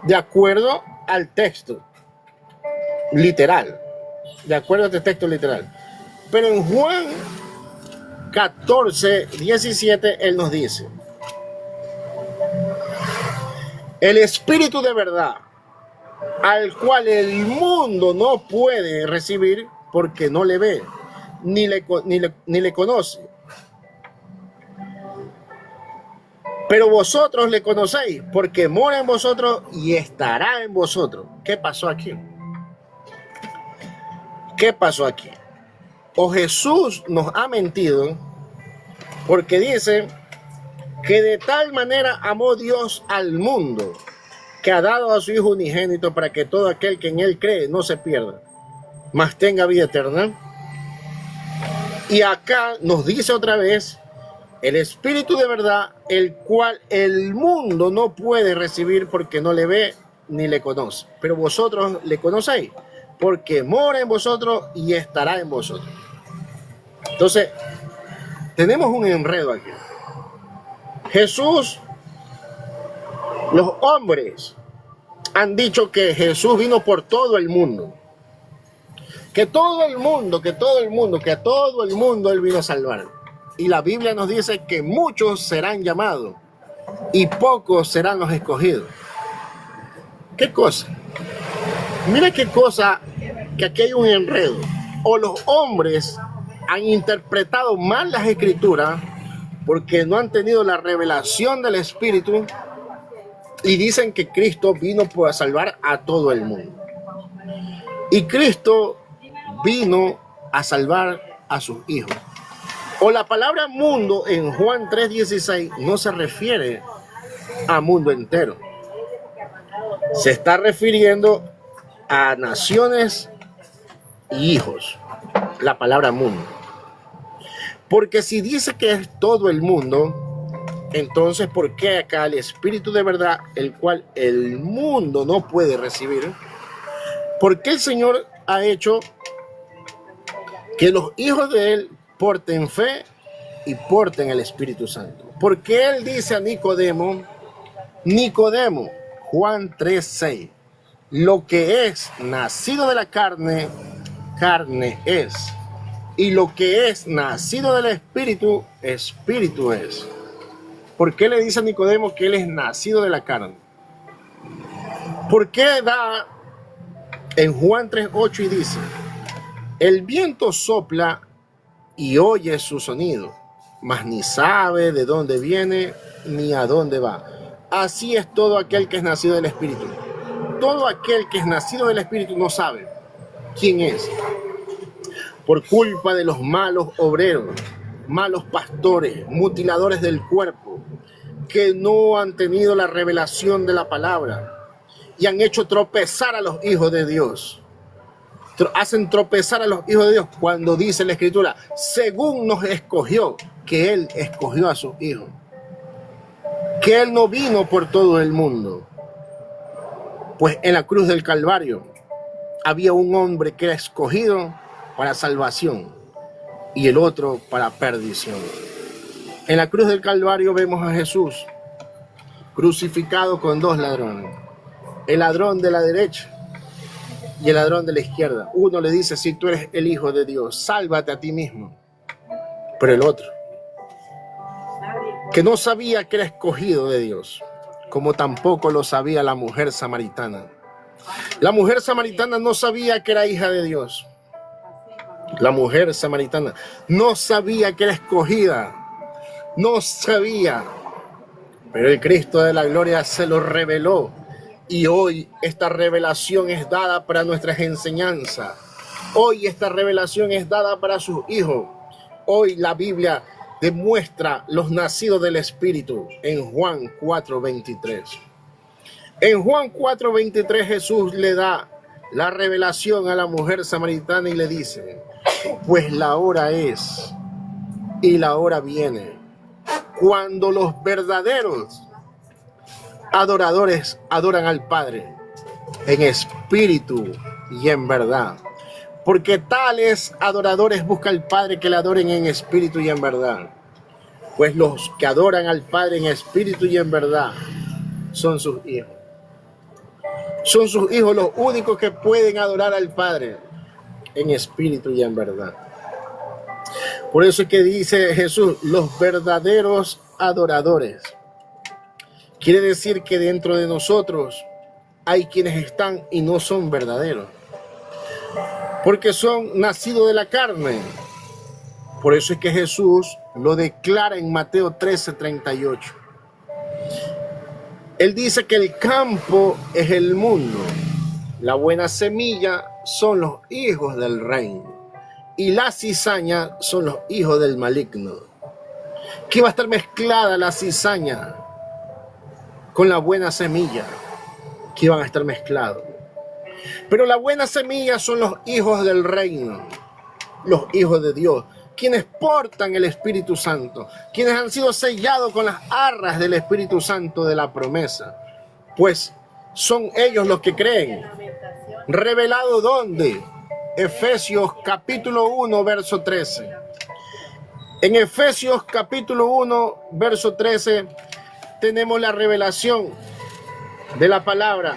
de acuerdo al texto literal, de acuerdo a este texto literal. Pero en Juan 14:17 él nos dice, el espíritu de verdad, al cual el mundo no puede recibir porque no le ve ni le conoce, pero vosotros le conocéis porque mora en vosotros y estará en vosotros. ¿Qué pasó aquí? ¿Qué pasó aquí? O Jesús nos ha mentido, porque dice que de tal manera amó Dios al mundo, que ha dado a su Hijo unigénito para que todo aquel que en él cree no se pierda, mas tenga vida eterna. Y acá nos dice otra vez el Espíritu de verdad, el cual el mundo no puede recibir porque no le ve ni le conoce. Pero vosotros le conocéis, porque mora en vosotros y estará en vosotros. Entonces, tenemos un enredo aquí. Jesús, los hombres han dicho que Jesús vino por todo el mundo. Que a todo el mundo Él vino a salvar. Y la Biblia nos dice que muchos serán llamados y pocos serán los escogidos. ¿Qué cosa? Mira qué cosa, que aquí hay un enredo. O los hombres han interpretado mal las escrituras porque no han tenido la revelación del Espíritu y dicen que Cristo vino para salvar a todo el mundo. Y Cristo vino a salvar a sus hijos. O la palabra mundo en Juan 3:16 no se refiere a mundo entero. Se está refiriendo a naciones y hijos. La palabra mundo. Porque si dice que es todo el mundo, entonces ¿por qué acá el Espíritu de verdad, el cual el mundo no puede recibir? ¿Por qué el Señor ha hecho que los hijos de Él porten fe y porten el Espíritu Santo? Porque Él dice a Nicodemo, Juan 3:6, lo que es nacido de la carne, carne es. Y lo que es nacido del Espíritu, Espíritu es. ¿Por qué le dice a Nicodemo que Él es nacido de la carne? ¿Por qué da en Juan 3:8 y dice, el viento sopla y oye su sonido, mas ni sabe de dónde viene ni a dónde va? Así es todo aquel que es nacido del Espíritu. Todo aquel que es nacido del Espíritu no sabe quién es, por culpa de los malos obreros, malos pastores, mutiladores del cuerpo, que no han tenido la revelación de la palabra y han hecho tropezar a los hijos de Dios. Hacen tropezar a los hijos de Dios cuando dice la Escritura, según nos escogió, que Él escogió a sus hijos, que Él no vino por todo el mundo. Pues en la cruz del Calvario había un hombre que era escogido para salvación y el otro para perdición. En la cruz del Calvario vemos a Jesús crucificado con dos ladrones, el ladrón de la derecha y el ladrón de la izquierda. Uno le dice, si tú eres el Hijo de Dios, sálvate a ti mismo. Pero el otro, que no sabía que era escogido de Dios, como tampoco lo sabía la mujer samaritana. La mujer samaritana no sabía que era hija de Dios. La mujer samaritana no sabía que era escogida. No sabía. Pero el Cristo de la gloria se lo reveló. Y hoy esta revelación es dada para nuestras enseñanzas. Hoy esta revelación es dada para sus hijos. Hoy la Biblia demuestra los nacidos del Espíritu en Juan 4:23. En Juan 4:23 Jesús le da la revelación a la mujer samaritana y le dice, pues la hora es y la hora viene cuando los verdaderos adoradores adoran al Padre en espíritu y en verdad. Porque tales adoradores busca al Padre que le adoren en espíritu y en verdad. Pues los que adoran al Padre en espíritu y en verdad son sus hijos. Son sus hijos los únicos que pueden adorar al Padre en espíritu y en verdad. Por eso es que dice Jesús, los verdaderos adoradores. Quiere decir que dentro de nosotros hay quienes están y no son verdaderos, porque son nacidos de la carne. Por eso es que Jesús lo declara en Mateo 13:38. Él dice que el campo es el mundo, la buena semilla son los hijos del reino y la cizaña son los hijos del maligno. Que va a estar mezclada la cizaña con la buena semilla, que van a estar mezclados. Pero la buena semilla son los hijos del reino, los hijos de Dios, quienes portan el Espíritu Santo, quienes han sido sellados con las arras del Espíritu Santo de la promesa, pues son ellos los que creen. ¿Revelado dónde? Efesios capítulo 1, verso 13. En Efesios capítulo 1, verso 13, tenemos la revelación de la palabra,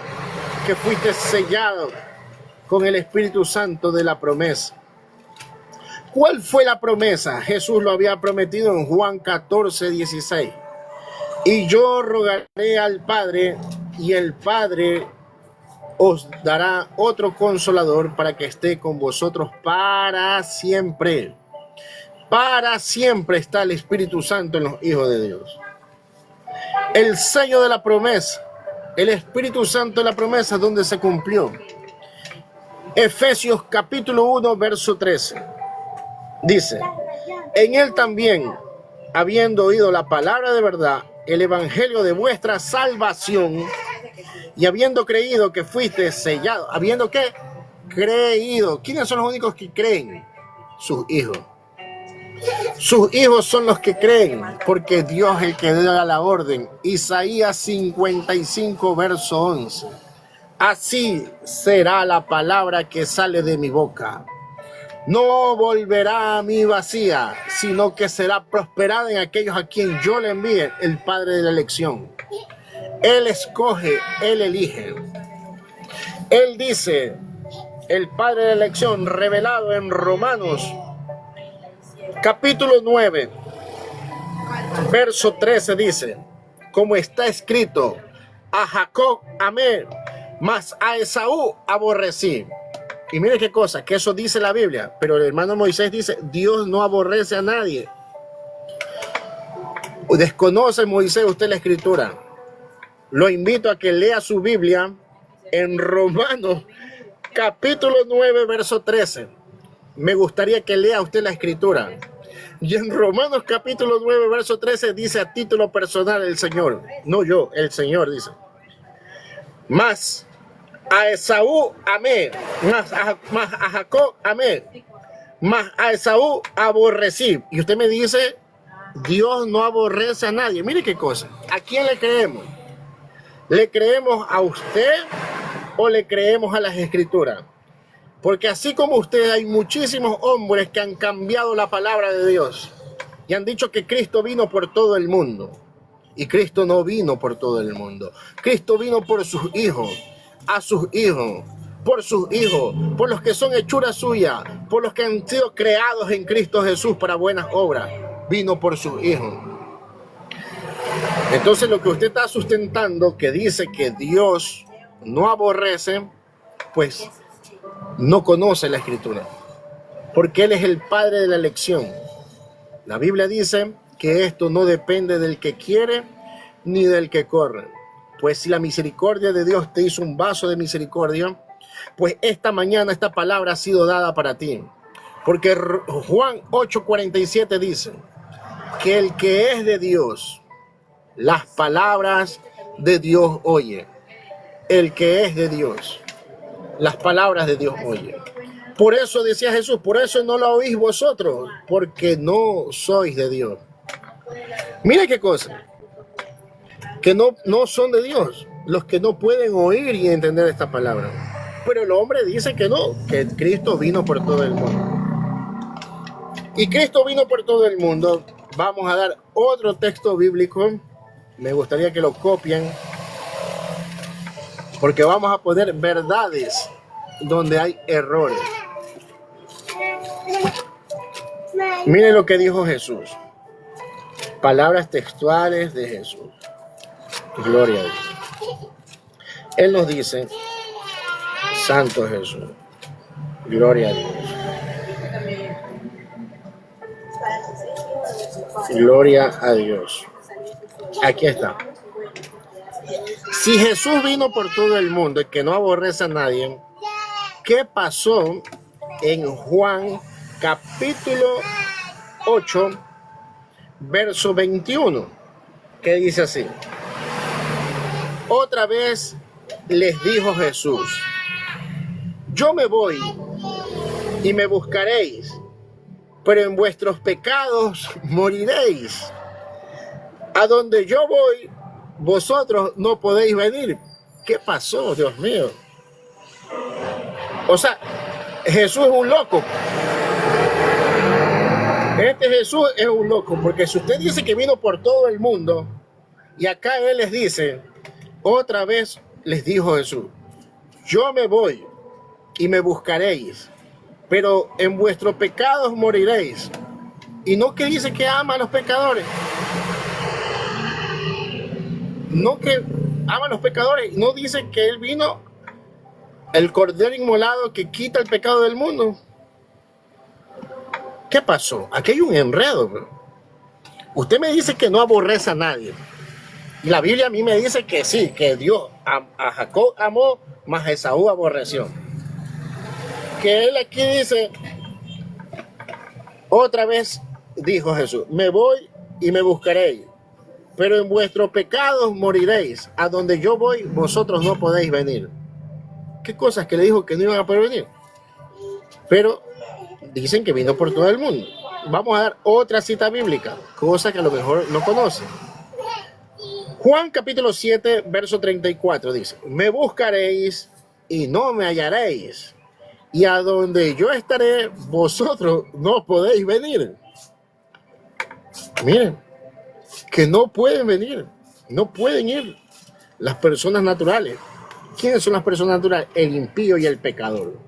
que fuiste sellado con el Espíritu Santo de la promesa. ¿Cuál fue la promesa? Jesús lo había prometido en Juan 14, 16. Y yo rogaré al Padre, y el Padre os dará otro consolador para que esté con vosotros para siempre. Para siempre está el Espíritu Santo en los hijos de Dios. El sello de la promesa, el Espíritu Santo de la promesa, donde se cumplió. Efesios capítulo 1, verso 13. Dice, en él también, habiendo oído la palabra de verdad, el evangelio de vuestra salvación, y habiendo creído que fuiste sellado, habiendo ¿qué? Creído. ¿Quiénes son los únicos que creen? Sus hijos. Sus hijos son los que creen, porque Dios es el que da la orden. Isaías 55, verso 11. Así será la palabra que sale de mi boca. No volverá a mí vacía, sino que será prosperada en aquellos a quien yo le envíe, el Padre de la elección. Él escoge, Él elige. Él dice, el Padre de la elección, revelado en Romanos, capítulo 9, verso 13, dice, como está escrito, a Jacob amé, mas a Esaú aborrecí. Y mire qué cosa, que eso dice la Biblia, pero el hermano Moisés dice, Dios no aborrece a nadie. Desconoce Moisés usted la escritura. Lo invito a que lea su Biblia en Romanos capítulo 9, verso 13. Me gustaría que lea usted la escritura. Y en Romanos capítulo 9, verso 13 dice a título personal el Señor. No yo, el Señor dice. Mas a Esaú amé, mas a Jacob amé, mas a Esaú aborrecí. Y usted me dice, Dios no aborrece a nadie. Mire qué cosa. ¿A quién le creemos? ¿Le creemos a usted o le creemos a las escrituras? Porque así como usted, hay muchísimos hombres que han cambiado la palabra de Dios y han dicho que Cristo vino por todo el mundo. Y Cristo no vino por todo el mundo. Cristo vino por sus hijos, a sus hijos, por sus hijos, por los que son hechura suya, por los que han sido creados en Cristo Jesús para buenas obras. Vino por sus hijos. Entonces lo que usted está sustentando, que dice que Dios no aborrece, pues no conoce la escritura, porque Él es el Padre de la elección. La Biblia dice que esto no depende del que quiere ni del que corre. Pues si la misericordia de Dios te hizo un vaso de misericordia, pues esta mañana esta palabra ha sido dada para ti. Porque Juan 8:47 dice que el que es de Dios, las palabras de Dios oye. El que es de Dios, las palabras de Dios oye. Por eso decía Jesús, por eso no lo oís vosotros, porque no sois de Dios. Mira qué cosa, que no son de Dios los que no pueden oír y entender esta palabra. Pero el hombre dice que no, que Cristo vino por todo el mundo. Y Cristo vino por todo el mundo. Vamos a dar otro texto bíblico. Me gustaría que lo copien, porque vamos a poner verdades donde hay errores. Mire lo que dijo Jesús. Palabras textuales de Jesús. Gloria a Dios. Él nos dice, Santo Jesús. Gloria a Dios. Gloria a Dios. Aquí está. Si Jesús vino por todo el mundo y que no aborrece a nadie, ¿qué pasó en Juan capítulo 8, verso 21? Que dice así: otra vez les dijo Jesús: yo me voy y me buscaréis, pero en vuestros pecados moriréis. A donde yo voy, vosotros no podéis venir. ¿Qué pasó, Dios mío? O sea, Jesús es un loco. Este Jesús es un loco, porque si usted dice que vino por todo el mundo, y acá Él les dice, otra vez les dijo Jesús, yo me voy y me buscaréis, pero en vuestros pecados moriréis. Y no que dice que ama a los pecadores. No que ama a los pecadores. No dice que Él vino, el Cordero inmolado que quita el pecado del mundo. ¿Qué pasó? Aquí hay un enredo, bro. Usted me dice que no aborrece a nadie. Y la Biblia a mí me dice que sí, que Dios a Jacob amó, mas a Esaú aborreció. Que Él aquí dice, otra vez dijo Jesús, me voy y me buscaréis, pero en vuestros pecados moriréis. A donde yo voy, vosotros no podéis venir. ¿Qué cosas que le dijo que no iban a poder venir? Pero dicen que vino por todo el mundo. Vamos a dar otra cita bíblica, cosa que a lo mejor no conocen. Juan capítulo 7, verso 34 dice, me buscaréis y no me hallaréis, y a donde yo estaré, vosotros no podéis venir. Miren, que no pueden venir, no pueden ir las personas naturales. ¿Quiénes son las personas naturales? El impío y el pecador.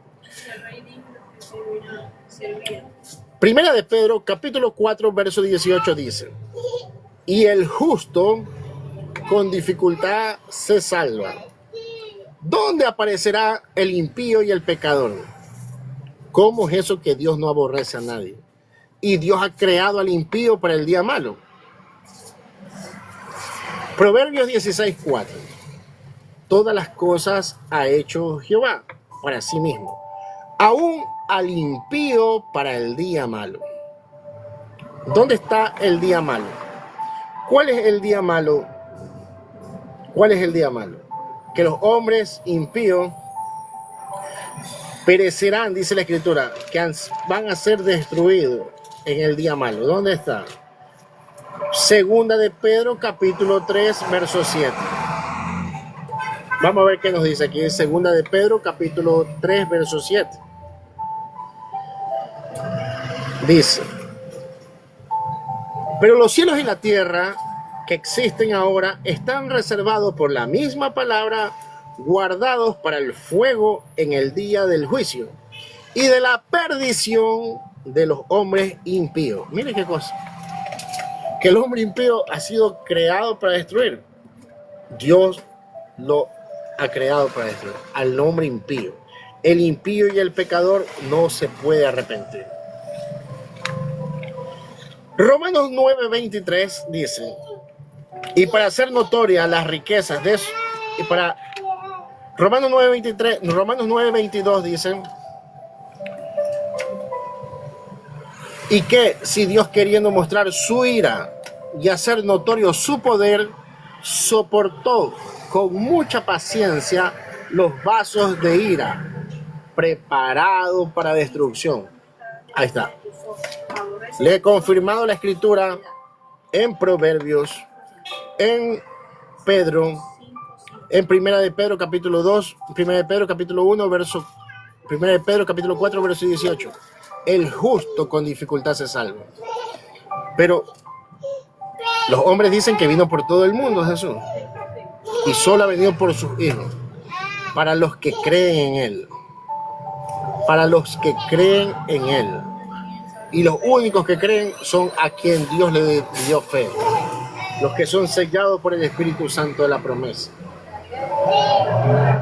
Primera de Pedro, capítulo 4, verso 18 dice, y el justo con dificultad se salva. ¿Dónde aparecerá el impío y el pecador? ¿Cómo es eso que Dios no aborrece a nadie? Y Dios ha creado al impío para el día malo. Proverbios 16:4. Todas las cosas ha hecho Jehová para sí mismo, aún al impío para el día malo. ¿Dónde está el día malo? ¿Cuál es el día malo? ¿Cuál es el día malo? Que los hombres impíos perecerán, dice la Escritura, que van a ser destruidos en el día malo. ¿Dónde está? Segunda de Pedro, capítulo 3, verso 7. Vamos a ver qué nos dice aquí en Segunda de Pedro, capítulo 3, verso 7. Dice, pero los cielos y la tierra que existen ahora están reservados por la misma palabra, guardados para el fuego en el día del juicio y de la perdición de los hombres impíos. Mire qué cosa. Que el hombre impío ha sido creado para destruir. Dios lo ha creado para destruir al hombre impío. El impío y el pecador no se puede arrepentir. Romanos 9:23 dice, y para hacer notorias las riquezas de eso, y para Romanos 9:22 dicen, y que si Dios, queriendo mostrar su ira y hacer notorio su poder, soportó con mucha paciencia los vasos de ira preparados para destrucción. Ahí está. Le he confirmado la Escritura en Proverbios, en Pedro, en Primera de Pedro capítulo 2, Primera de Pedro capítulo 1, Primera de Pedro capítulo 4, verso 18. El justo con dificultad se salva. Pero los hombres dicen que vino por todo el mundo Jesús, y solo ha venido por sus hijos, para los que creen en Él. Para los que creen en Él. Y los únicos que creen son a quien Dios le dio fe, los que son sellados por el Espíritu Santo de la promesa.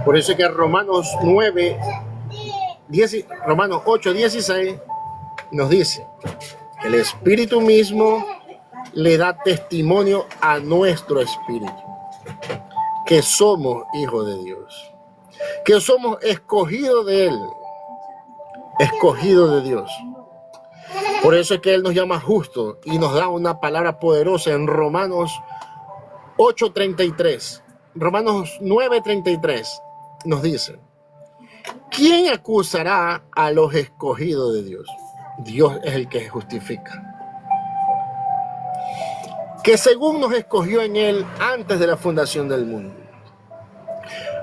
Por eso es que Romanos 8:16 nos dice, el Espíritu mismo le da testimonio a nuestro espíritu que somos hijos de Dios, que somos escogidos de Él, escogidos de Dios. Por eso es que Él nos llama justo y nos da una palabra poderosa en Romanos 8:33. Romanos 9:33 nos dice, ¿quién acusará a los escogidos de Dios? Dios es el que justifica. Que según nos escogió en Él antes de la fundación del mundo.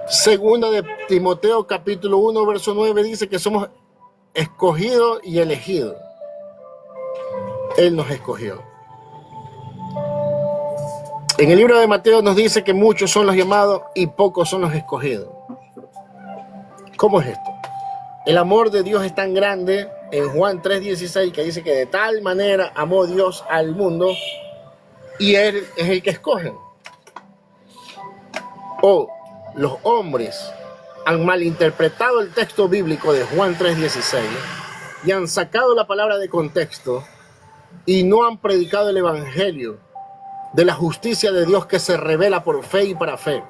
Segunda de Timoteo capítulo 1 verso 9 dice que somos escogidos y elegidos. Él nos escogió. En el libro de Mateo nos dice que muchos son los llamados y pocos son los escogidos. ¿Cómo es esto? El amor de Dios es tan grande en Juan 3:16 que dice que de tal manera amó Dios al mundo y Él es el que escoge. O los hombres han malinterpretado el texto bíblico de Juan 3:16 y han sacado la palabra de contexto y no han predicado el evangelio de la justicia de Dios que se revela por fe y para fe.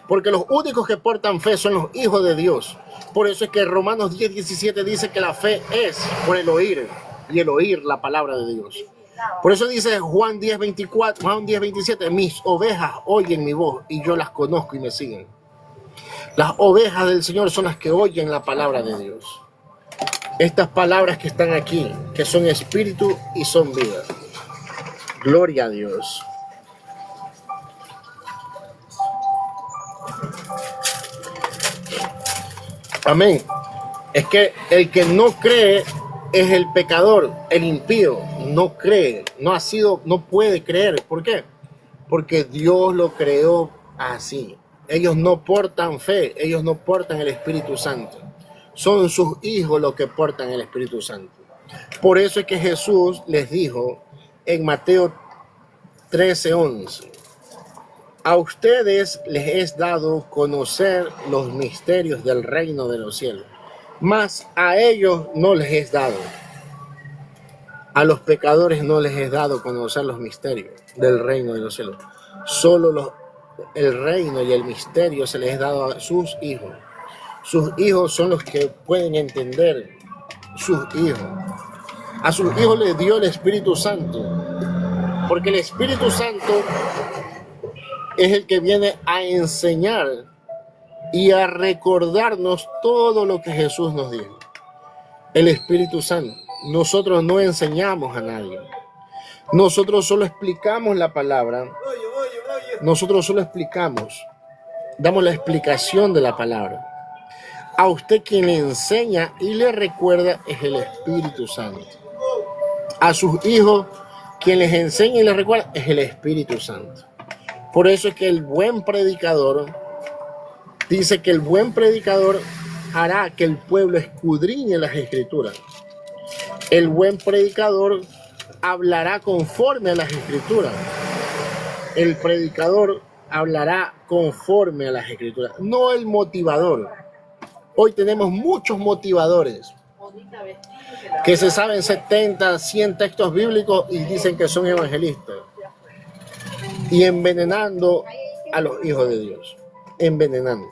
Porque los únicos que portan fe son los hijos de Dios. Por eso es que Romanos 10:17 dice que la fe es por el oír y el oír la palabra de Dios. Por eso dice Juan 10:27, mis ovejas oyen mi voz y yo las conozco y me siguen. Las ovejas del Señor son las que oyen la palabra de Dios. Estas palabras que están aquí, que son espíritu y son vida. Gloria a Dios. Amén. Es que el que no cree es el pecador, el impío. No cree, no puede creer. ¿Por qué? Porque Dios lo creó así. Ellos no portan fe, ellos no portan el Espíritu Santo. Son sus hijos los que portan el Espíritu Santo. Por eso es que Jesús les dijo en Mateo 13:11, a ustedes les es dado conocer los misterios del reino de los cielos, mas a ellos no les es dado. A los pecadores no les es dado conocer los misterios del reino de los cielos. Solo el reino y el misterio se les es dado a sus hijos. Sus hijos son los que pueden entender sus hijos. A sus hijos les dio el Espíritu Santo, porque el Espíritu Santo es el que viene a enseñar y a recordarnos todo lo que Jesús nos dijo. El Espíritu Santo. Nosotros no enseñamos a nadie. Nosotros solo explicamos la palabra. Nosotros solo explicamos. Damos la explicación de la palabra. A usted quien le enseña y le recuerda es el Espíritu Santo. A sus hijos quien les enseña y les recuerda es el Espíritu Santo. Por eso es que el buen predicador dice que el buen predicador hará que el pueblo escudriñe las Escrituras. El buen predicador hablará conforme a las Escrituras. El predicador hablará conforme a las Escrituras, no el motivador. Hoy tenemos muchos motivadores que se saben 70, 100 textos bíblicos y dicen que son evangelistas. Y envenenando a los hijos de Dios. Envenenando.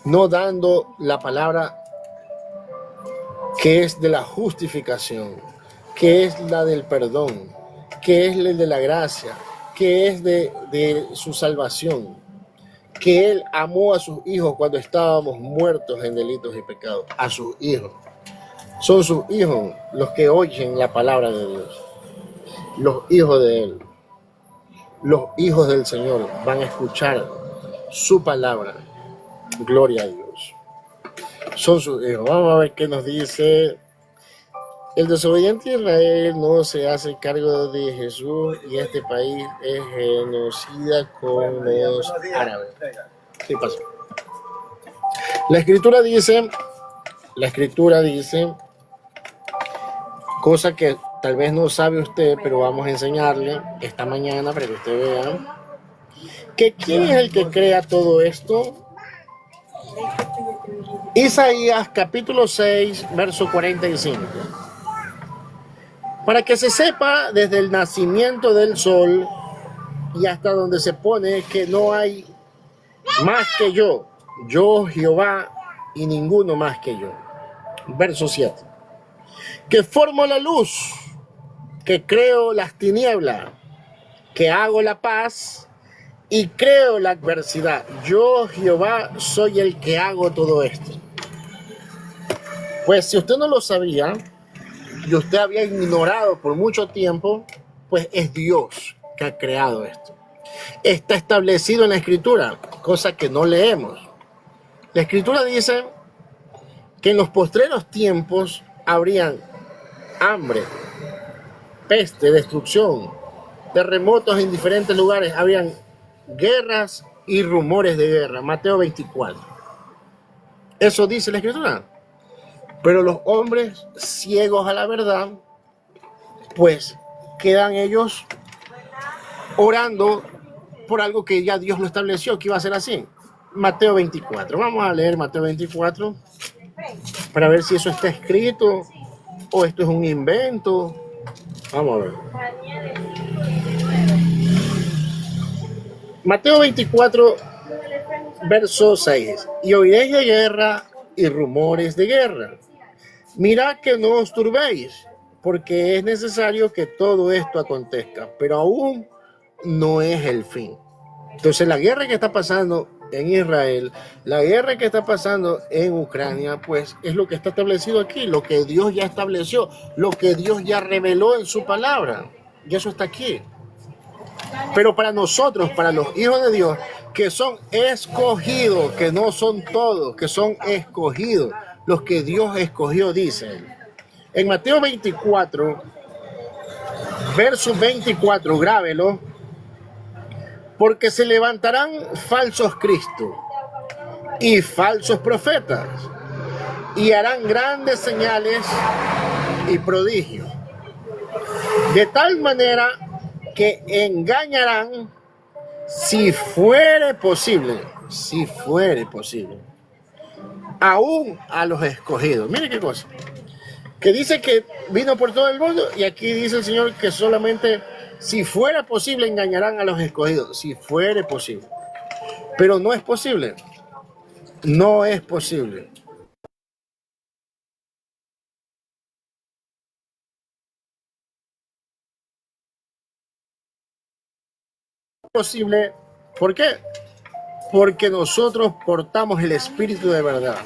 No dando la palabra que es de la justificación, que es la del perdón, que es la de la gracia, que es de su salvación, que Él amó a sus hijos cuando estábamos muertos en delitos y pecados, a sus hijos. Son sus hijos los que oyen la palabra de Dios, los hijos de Él, los hijos del Señor van a escuchar su palabra. Gloria a Dios. Son sus hijos. Vamos a ver qué nos dice. El desobediente Israel no se hace cargo de Jesús y este país es genocida con los árabes. ¿Qué pasa? La escritura dice, cosa que tal vez no sabe usted, pero vamos a enseñarle esta mañana para que usted vea, que ¿quién es el que crea todo esto? Isaías capítulo 6, verso 45. Para que se sepa desde el nacimiento del sol y hasta donde se pone que no hay más que yo Jehová y ninguno más que yo. Verso 7. Que formo la luz, que creo las tinieblas, que hago la paz y creo la adversidad. Yo, Jehová, soy el que hago todo esto. Pues si usted no lo sabía, y usted había ignorado por mucho tiempo, pues es Dios que ha creado esto. Está establecido en la Escritura, cosa que no leemos. La Escritura dice que en los postreros tiempos habrían hambre, peste, destrucción, terremotos en diferentes lugares, habrían guerras y rumores de guerra. Mateo 24. Eso dice la Escritura. Pero los hombres ciegos a la verdad, pues quedan ellos orando por algo que ya Dios lo estableció, que iba a ser así. Mateo 24. Vamos a leer Mateo 24 para ver si eso está escrito o esto es un invento. Vamos a ver. Mateo 24, verso 6. Y oiréis de guerra y rumores de guerra. Mirad que no os turbéis, porque es necesario que todo esto acontezca, pero aún no es el fin. Entonces la guerra que está pasando en Israel, la guerra que está pasando en Ucrania, pues es lo que está establecido aquí, lo que Dios ya estableció, lo que Dios ya reveló en su palabra, y eso está aquí. Pero para nosotros, para los hijos de Dios, que son escogidos, que no son todos, que son escogidos, los que Dios escogió, dice en Mateo 24, verso 24, grábelo, porque se levantarán falsos cristos y falsos profetas y harán grandes señales y prodigios, de tal manera que engañarán, si fuere posible, aún a los escogidos. Mire qué cosa, que dice que vino por todo el mundo, y aquí dice el Señor que solamente si fuera posible engañarán a los escogidos, si fuere posible. Pero no es posible, no es posible. Posible, ¿por qué? Porque nosotros portamos el Espíritu de verdad.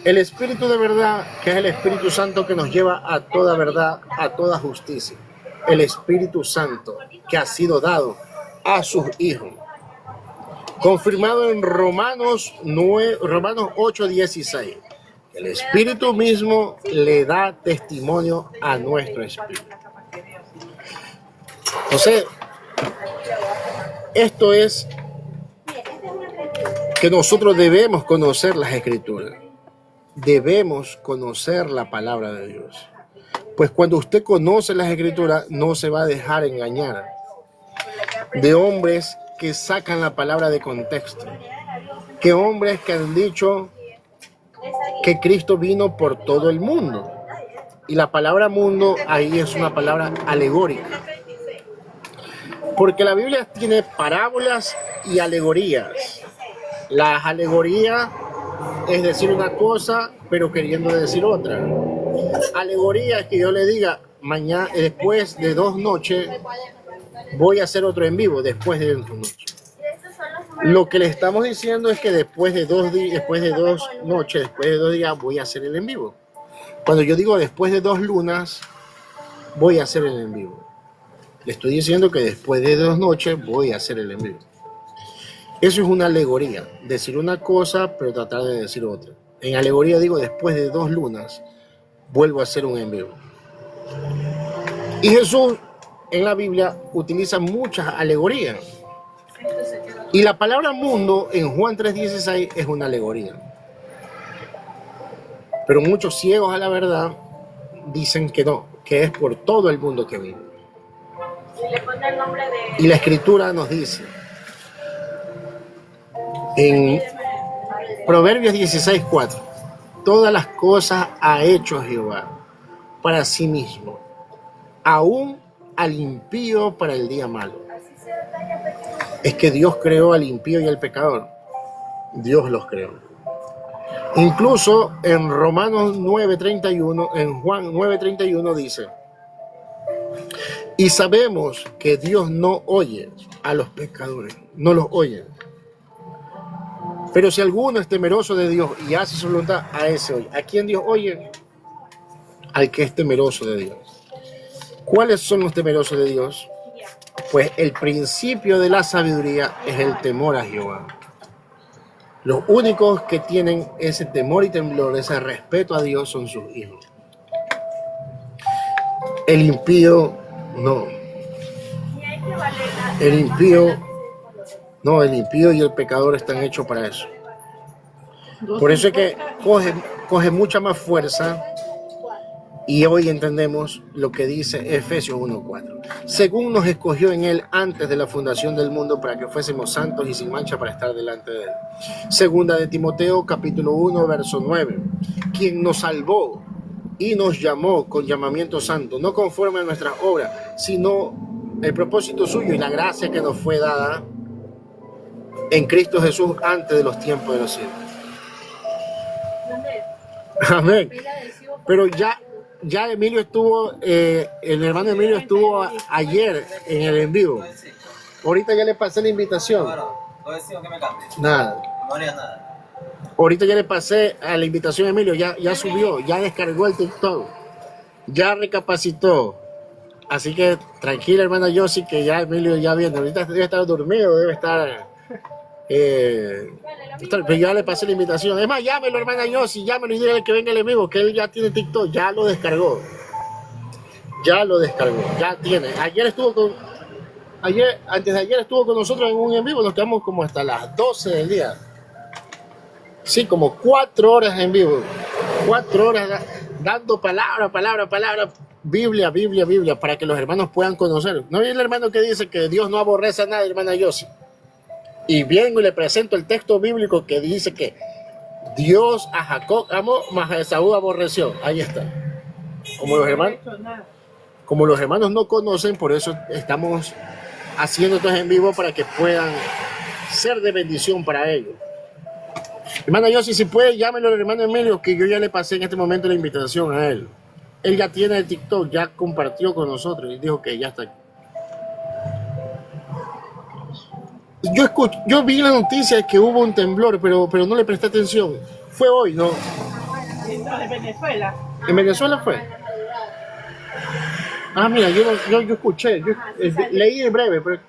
El Espíritu de verdad, que es el Espíritu Santo que nos lleva a toda verdad, a toda justicia. El Espíritu Santo que ha sido dado a sus hijos. Confirmado en Romanos 8:16. El Espíritu mismo le da testimonio a nuestro espíritu. Entonces, esto es que nosotros debemos conocer las Escrituras. Debemos conocer la palabra de Dios. Pues cuando usted conoce las Escrituras, no se va a dejar engañar de hombres que sacan la palabra de contexto. Que hombres que han dicho que Cristo vino por todo el mundo. Y la palabra mundo ahí es una palabra alegórica. Porque la Biblia tiene parábolas y alegorías. Las alegorías es decir una cosa, pero queriendo decir otra. Alegoría es que yo le diga, mañana, después de 2 noches, voy a hacer otro en vivo, después de 2 noches. Lo que le estamos diciendo es que después de 2 días, después de 2 noches, después de 2 días, voy a hacer el en vivo. Cuando yo digo después de 2 lunas, voy a hacer el en vivo. Le estoy diciendo que después de 2 noches, voy a hacer el en vivo. Eso es una alegoría, decir una cosa, pero tratar de decir otra. En alegoría digo, después de 2 lunas, vuelvo a hacer un en vivo. Y Jesús en la Biblia utiliza muchas alegorías. Y la palabra mundo en Juan 3:16 es una alegoría. Pero muchos ciegos a la verdad dicen que no, que es por todo el mundo que vive. Y la Escritura nos dice en Proverbios 16:4, todas las cosas ha hecho Jehová para sí mismo, aún al impío para el día malo. Es que Dios creó al impío y al pecador. Dios los creó. Incluso en Romanos 9:31, en Juan 9:31 dice, y sabemos que Dios no oye a los pecadores, no los oye. Pero si alguno es temeroso de Dios y hace su voluntad, a ese oye. ¿A quién Dios oye? al que es temeroso de Dios. ¿Cuáles son los temerosos de Dios? Pues el principio de la sabiduría es el temor a Jehová. Los únicos que tienen ese temor y temblor, ese respeto a Dios, son sus hijos. El impío, no. El impío, no, el impío y el pecador están hechos para eso. Por eso es que coge mucha más fuerza. Y hoy entendemos lo que dice Efesios 1:4. Según nos escogió en él antes de la fundación del mundo para que fuésemos santos y sin mancha para estar delante de él. Segunda de Timoteo, capítulo 1, verso 9. Quien nos salvó y nos llamó con llamamiento santo, no conforme a nuestras obras, sino el propósito suyo y la gracia que nos fue dada en Cristo Jesús antes de los tiempos de los siglos. Amén. Pero ya Emilio estuvo, el hermano Emilio estuvo ayer en el en vivo. Ahorita ya le pasé la invitación. Nada. Ahorita ya le pasé a la invitación a Emilio, ya subió, ya descargó el TikTok, ya recapacitó. Así que tranquila, hermana Yossi, que ya Emilio ya viene. Ahorita debe estar dormido, debe estar... pero ya le pasé la invitación. Es más, llámelo, hermana Yossi, llámelo y dígale que venga el vivo, que él ya tiene TikTok, ya lo descargó, ya tiene. Antes de ayer estuvo con nosotros en un en vivo, nos quedamos como hasta las 12 del día. Sí, como 4 horas en vivo, 4 horas dando palabra, Biblia, para que los hermanos puedan conocer. ¿No hay el hermano que dice que Dios no aborrece a nadie, hermana Yossi? Y vengo y le presento el texto bíblico que dice que Dios a Jacob amó, mas a Esaú aborreció. Ahí está. Como los hermanos no conocen, por eso estamos haciendo esto en vivo para que puedan ser de bendición para ellos. Hermana Yossi, si puede, llámelo al hermano Emilio, que yo ya le pasé en este momento la invitación a él. Él ya tiene el TikTok, ya compartió con nosotros y dijo que ya está aquí. Yo vi la noticia de que hubo un temblor, pero no le presté atención. Fue hoy, ¿no? De Venezuela. ¿En Venezuela fue? Ah, mira, yo escuché, leí en breve, pero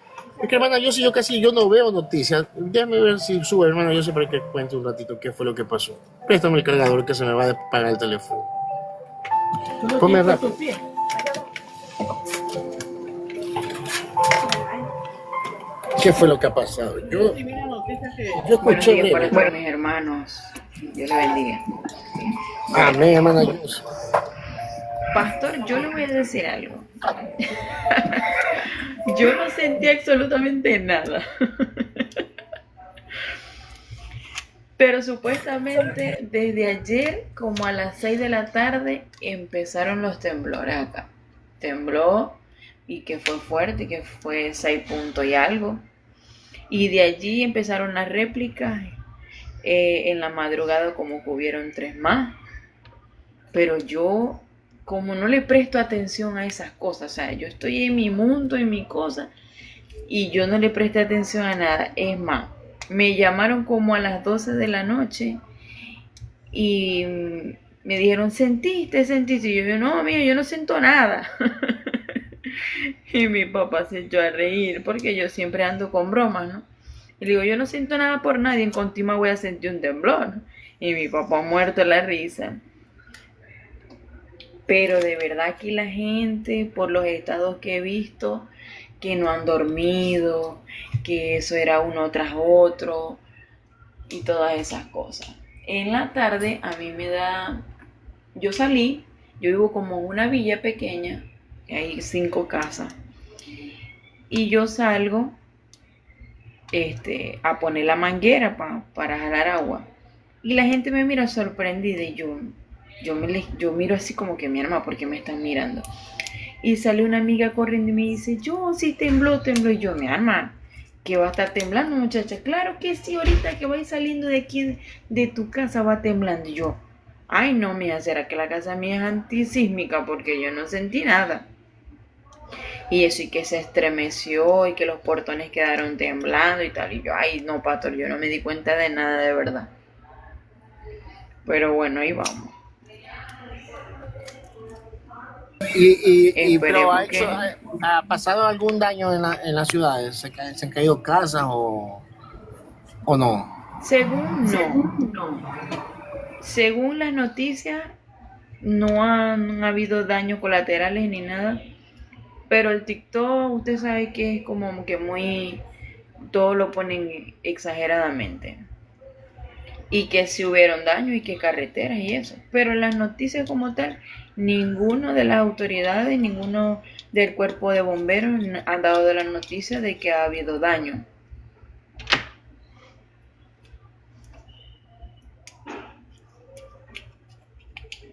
es que hermana Yossi, yo no veo noticias. Déjame ver si sube, hermana Yossi, para que cuente un ratito qué fue lo que pasó. Préstame el cargador que se me va a apagar el teléfono. Come rápido. ¿Qué fue lo que ha pasado? Yo escuché. Bueno, mis hermanos, Dios les bendiga. Amén, hermana Yossi. Pastor, yo le voy a decir algo. Yo no sentí absolutamente nada. Pero supuestamente desde ayer, como a las 6 de la tarde, empezaron los temblores acá. Tembló y que fue fuerte, que fue 6 puntos y algo. Y de allí empezaron las réplicas. En la madrugada como que hubieron 3 más. Pero yo, como no le presto atención a esas cosas, o sea, yo estoy en mi mundo, en mi cosa, y yo no le presté atención a nada. Es más, me llamaron como a las 12 de la noche y me dijeron, ¿sentiste? Y yo, no, mío, yo no siento nada. Y mi papá se echó a reír porque yo siempre ando con bromas, ¿no? Y le digo, yo no siento nada por nadie, en Contima voy a sentir un temblor, ¿no? Y mi papá muerto de la risa. Pero de verdad aquí la gente, por los estados que he visto, que no han dormido, que eso era uno tras otro y todas esas cosas. En la tarde a mí me da... Yo salí, yo vivo como en una villa pequeña, hay 5 casas, y yo salgo a poner la manguera para jalar agua. Y la gente me mira sorprendida y yo miro así como que mi hermana, ¿por qué me están mirando? Y sale una amiga corriendo y me dice, yo sí tembló. Y yo, mi hermana, ¿que va a estar temblando, muchacha? Claro que sí, ahorita que vais saliendo de aquí, de tu casa, va temblando. Y yo, ay no, mija, ¿será que la casa mía es antisísmica? Porque yo no sentí nada. Y eso, y que se estremeció, y que los portones quedaron temblando y tal. Y yo, ay no, pastor, yo no me di cuenta de nada de verdad. Pero bueno, ahí vamos. Pero Esperemos que ha pasado algún daño en las ciudades, se han caído casas o no. según no, según las noticias no han habido daños colaterales ni nada, pero el TikTok usted sabe que es como que muy, todo lo ponen exageradamente. Y que si hubieron daños y que carreteras y eso. Pero las noticias como tal, ninguno de las autoridades, ninguno del cuerpo de bomberos han dado de la noticia de que ha habido daño.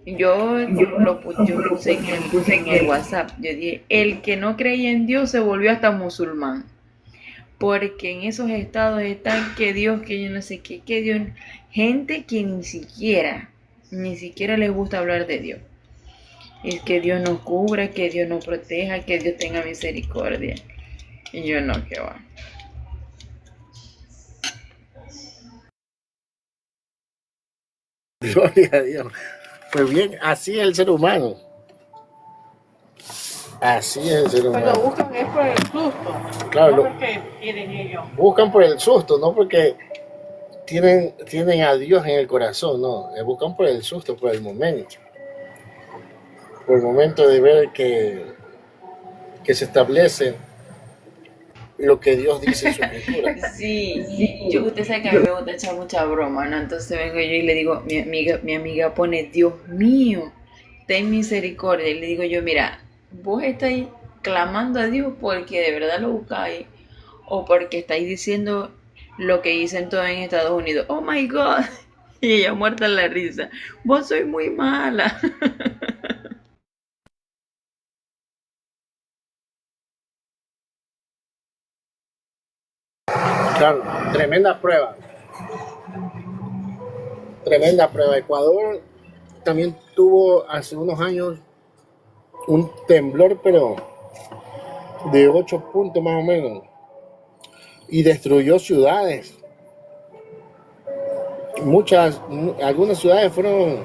Yo puse en el WhatsApp, yo dije, el que no creía en Dios se volvió hasta musulmán. Porque en esos estados están que Dios, que yo no sé qué, que Dios, gente que ni siquiera les gusta hablar de Dios. Es que Dios nos cubra, que Dios nos proteja, que Dios tenga misericordia. Y yo no, que va. Gloria a Dios. Pues bien, así es el ser humano. Así es el ser Pero humano. buscan es por el susto. Claro, No porque quieren ellos. buscan por el susto, no porque tienen a Dios en el corazón, no. Buscan por el susto, por el momento. Por el momento de ver que se establece lo que Dios dice en su escritura. Sí, usted sabe que a mí me gusta echar mucha broma, ¿no? Entonces vengo yo y le digo, mi amiga pone, Dios mío, ten misericordia. Y le digo yo, mira, vos estáis clamando a Dios porque de verdad lo buscáis o porque estáis diciendo lo que dicen todos en Estados Unidos. Oh my God. Y ella muerta en la risa. Vos sois muy mala. Claro, tremenda prueba. Tremenda prueba. Ecuador también tuvo hace unos años un temblor, pero de 8 puntos más o menos. Y destruyó ciudades. Algunas ciudades fueron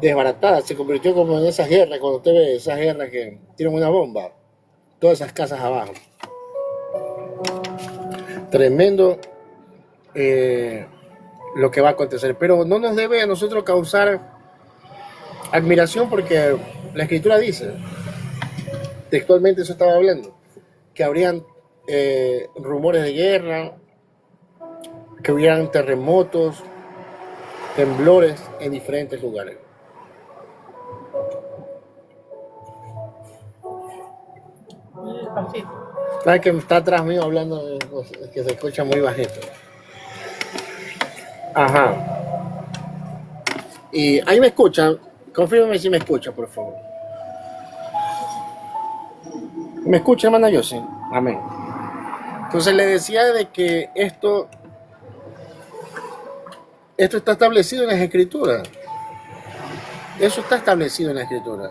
desbaratadas. Se convirtió como en esas guerras, cuando usted ve esas guerras que tienen una bomba. Todas esas casas abajo. Tremendo lo que va a acontecer. Pero no nos debe a nosotros causar admiración porque la escritura dice, textualmente eso estaba hablando, que habrían rumores de guerra, que hubieran terremotos, temblores en diferentes lugares. Despacito. ¿Sabes que está atrás mío hablando de cosas que se escucha muy bajito? Ajá. Y ahí me escuchan. Confírmame si me escucha, por favor. ¿Me escucha, hermana Yossi? Amén. Entonces le decía de que esto está establecido en las escrituras. Eso está establecido en la escritura.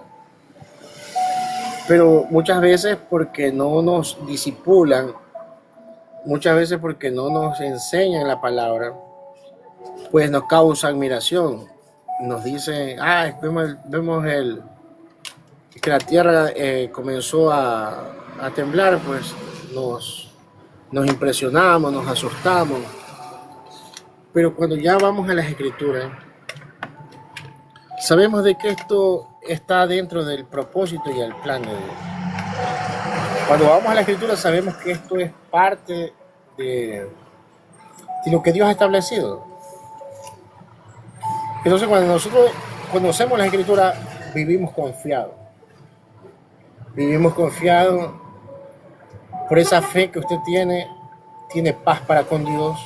Pero muchas veces porque no nos disipulan, muchas veces porque no nos enseñan la palabra, pues nos causa admiración. Nos dicen, vemos que la tierra comenzó a temblar, pues nos impresionamos, nos asustamos. Pero cuando ya vamos a las escrituras, sabemos de que esto está dentro del propósito y el plan de Dios. Cuando vamos a la escritura sabemos que esto es parte de lo que Dios ha establecido. Entonces cuando nosotros conocemos la escritura, vivimos confiados. Vivimos confiados por esa fe que usted tiene paz para con Dios.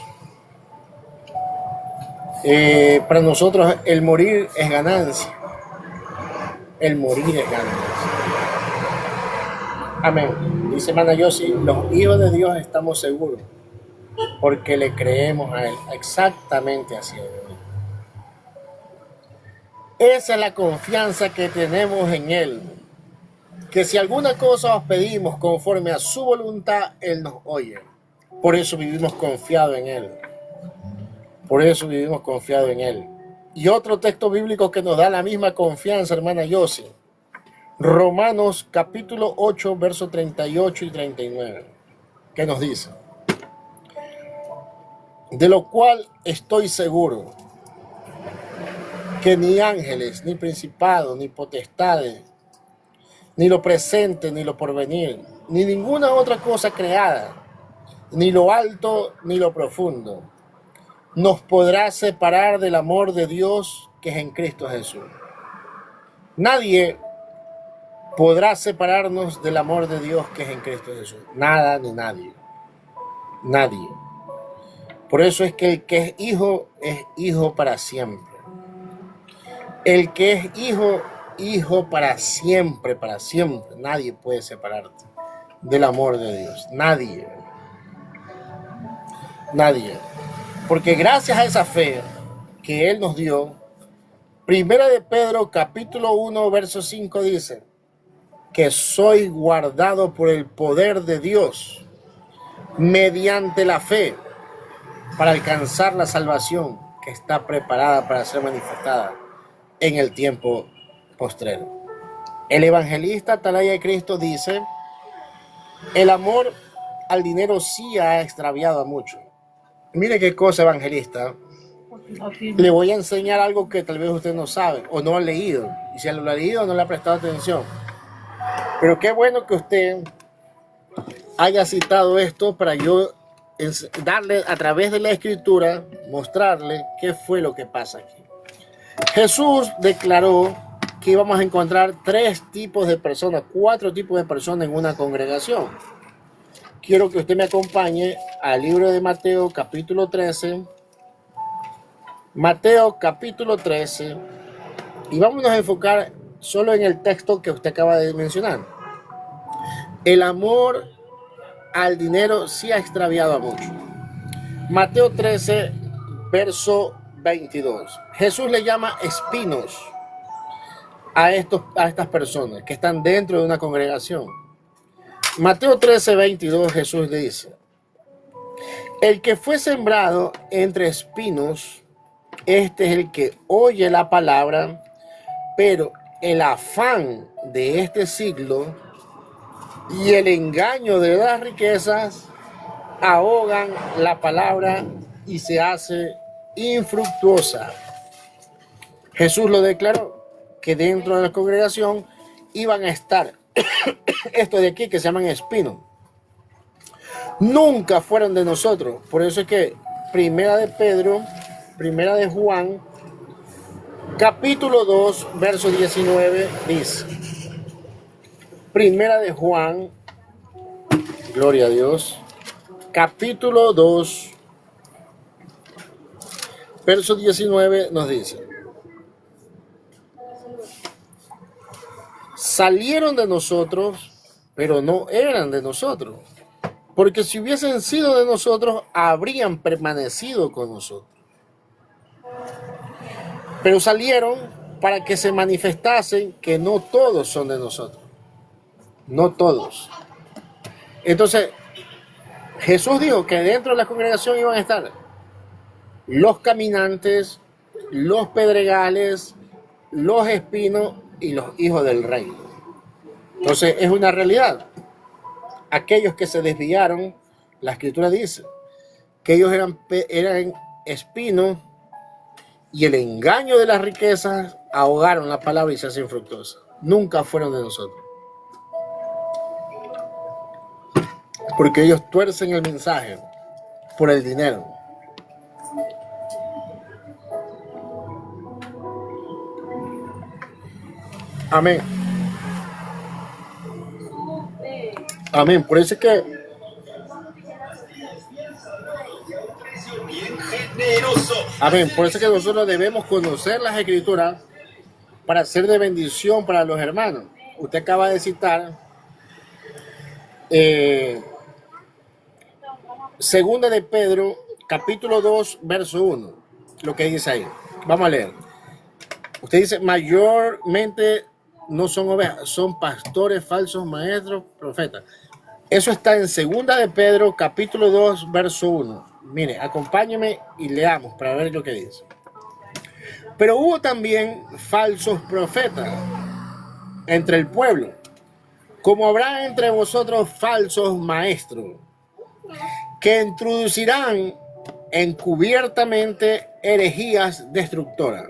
Para nosotros el morir es ganancia. El morir es ganancia. Amén. Dice hermana Yossi, los hijos de Dios estamos seguros porque le creemos a Él. Exactamente así es. Esa es la confianza que tenemos en Él. Que si alguna cosa os pedimos conforme a su voluntad, Él nos oye. Por eso vivimos confiados en Él. Por eso vivimos confiados en Él. Y otro texto bíblico que nos da la misma confianza, hermana Yossi. Romanos capítulo 8, versos 38 y 39, que nos dice: de lo cual estoy seguro, que ni ángeles, ni principados, ni potestades, ni lo presente, ni lo porvenir, ni ninguna otra cosa creada, ni lo alto, ni lo profundo, nos podrá separar del amor de Dios que es en Cristo Jesús. Nadie podrá separarnos del amor de Dios que es en Cristo Jesús. Nada ni nadie. Nadie. Por eso es que el que es hijo para siempre. El que es hijo para siempre, para siempre. Nadie puede separarte del amor de Dios. Nadie. Nadie. Porque gracias a esa fe que Él nos dio, Primera de Pedro capítulo 1 verso 5 dice que soy guardado por el poder de Dios mediante la fe para alcanzar la salvación que está preparada para ser manifestada en el tiempo postrero. El evangelista Atalaya de Cristo dice: el amor al dinero sí ha extraviado a muchos. Mire qué cosa, evangelista. Le voy a enseñar algo que tal vez usted no sabe o no ha leído. Y si lo ha leído, no le ha prestado atención. Pero qué bueno que usted haya citado esto para yo darle a través de la escritura, mostrarle qué fue lo que pasa aquí. Jesús declaró que íbamos a encontrar 3 tipos de personas, 4 tipos de personas en una congregación. Quiero que usted me acompañe al libro de Mateo capítulo 13. Mateo capítulo 13. Y vámonos a enfocar solo en el texto que usted acaba de mencionar. El amor al dinero sí ha extraviado a muchos. Mateo 13, verso 22. Jesús le llama espinos a estas personas que están dentro de una congregación. Mateo 13, 22, Jesús le dice: el que fue sembrado entre espinos, este es el que oye la palabra, pero el afán de este siglo y el engaño de las riquezas ahogan la palabra y se hace infructuosa. Jesús lo declaró, que dentro de la congregación iban a estar estos de aquí que se llaman espinos. Nunca fueron de nosotros. Por eso es que Primera de Pedro, Primera de Juan, capítulo 2, verso 19 dice: Primera de Juan, gloria a Dios, capítulo 2, verso 19 nos dice: salieron de nosotros, pero no eran de nosotros, porque si hubiesen sido de nosotros, habrían permanecido con nosotros. Pero salieron para que se manifestasen que no todos son de nosotros. No todos. Entonces, Jesús dijo que dentro de la congregación iban a estar los caminantes, los pedregales, los espinos y los hijos del reino. Entonces, es una realidad. Aquellos que se desviaron, la escritura dice que ellos eran espinos y el engaño de las riquezas ahogaron la palabra y se hacen infructuosa. Nunca fueron de nosotros. Porque ellos tuercen el mensaje por el dinero. Amén. Amén. Por eso es que amén. Por eso es que nosotros debemos conocer las escrituras para ser de bendición para los hermanos. Usted acaba de citar Segunda de Pedro, capítulo 2, verso 1. Lo que dice ahí. Vamos a leer. Usted dice: mayormente no son ovejas, son pastores, falsos maestros, profetas. Eso está en Segunda de Pedro, capítulo 2, verso 1. Mire, acompáñeme y leamos para ver lo que dice. Pero hubo también falsos profetas entre el pueblo, como habrá entre vosotros falsos maestros, que introducirán encubiertamente herejías destructoras,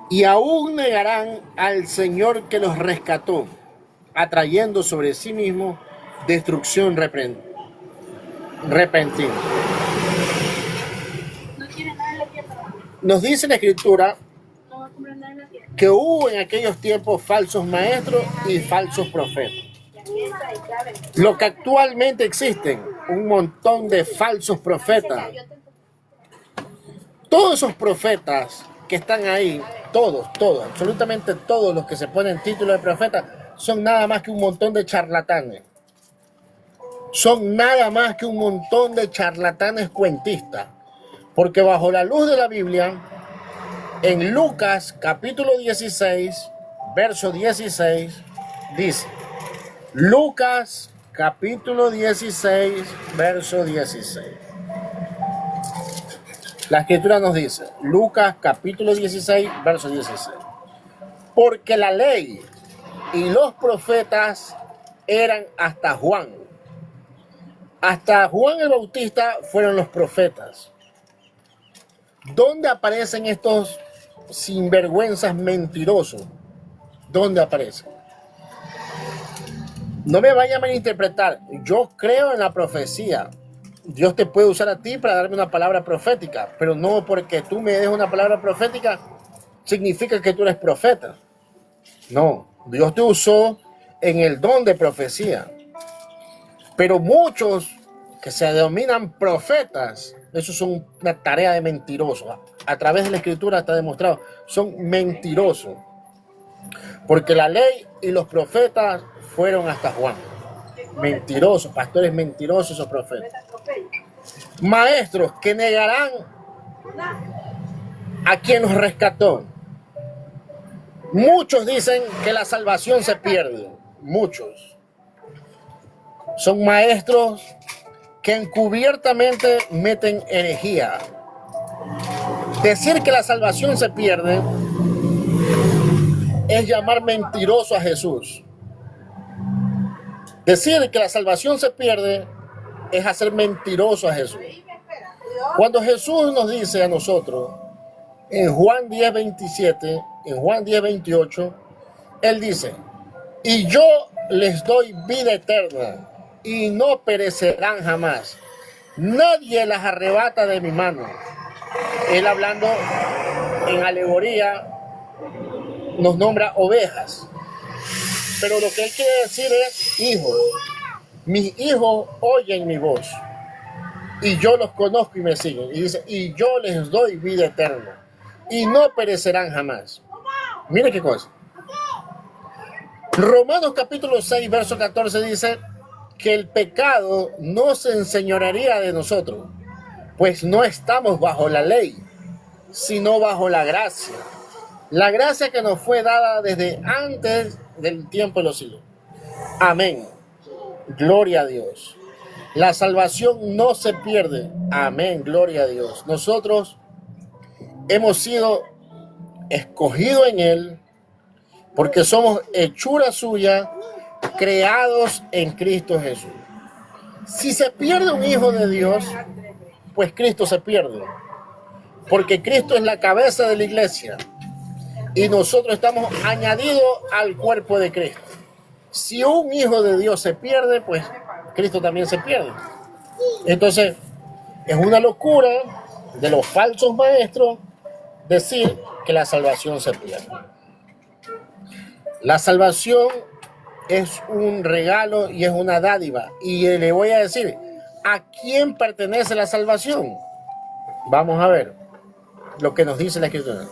y aún negarán al Señor que los rescató, atrayendo sobre sí mismo destrucción repentina. Nos dice la Escritura que hubo en aquellos tiempos falsos maestros y falsos profetas. Lo que actualmente existen, un montón de falsos profetas. Todos esos profetas que están ahí, todos, absolutamente todos los que se ponen título de profeta, son nada más que un montón de charlatanes. Son nada más que un montón de charlatanes cuentistas. Porque bajo la luz de la Biblia, en Lucas capítulo 16, verso 16, dice, Lucas capítulo 16, verso 16. La Escritura nos dice, Lucas capítulo 16, verso 16. Porque la ley y los profetas eran hasta Juan. Hasta Juan el Bautista fueron los profetas. ¿Dónde aparecen estos sinvergüenzas mentirosos? ¿Dónde aparecen? No me vaya a malinterpretar. Yo creo en la profecía. Dios te puede usar a ti para darme una palabra profética, pero no porque tú me des una palabra profética significa que tú eres profeta. No, Dios te usó en el don de profecía. Pero muchos que se denominan profetas, eso son una tarea de mentirosos. A través de la Escritura está demostrado, son mentirosos. Porque la ley y los profetas fueron hasta Juan. Mentirosos, pastores mentirosos o profetas. Maestros que negarán a quien nos rescató. Muchos dicen que la salvación se pierde. Muchos. Son maestros que encubiertamente meten herejía. Decir que la salvación se pierde es llamar mentiroso a Jesús. Decir que la salvación se pierde es hacer mentiroso a Jesús. Cuando Jesús nos dice a nosotros, en Juan 10:27, en Juan 10:28, Él dice, y yo les doy vida eterna, y no perecerán jamás. Nadie las arrebata de mi mano. Él hablando en alegoría, nos nombra ovejas. Pero lo que él quiere decir es hijos. Mis hijos oyen mi voz. Y yo los conozco y me siguen. Y dice, y yo les doy vida eterna. Y no perecerán jamás. Mire qué cosa. Romanos capítulo 6, verso 14 dice que el pecado no se enseñorearía de nosotros, pues no estamos bajo la ley, sino bajo la gracia. La gracia que nos fue dada desde antes del tiempo de los siglos. Amén. Gloria a Dios. La salvación no se pierde. Amén. Gloria a Dios. Nosotros hemos sido escogidos en Él porque somos hechura suya, creados en Cristo Jesús. Si se pierde un hijo de Dios, pues Cristo se pierde. Porque Cristo es la cabeza de la iglesia. Y nosotros estamos añadidos al cuerpo de Cristo. Si un hijo de Dios se pierde, pues Cristo también se pierde. Entonces, es una locura de los falsos maestros decir que la salvación se pierde. La salvación es un regalo y es una dádiva. Y le voy a decir, ¿a quién pertenece la salvación? Vamos a ver lo que nos dice la Escritura.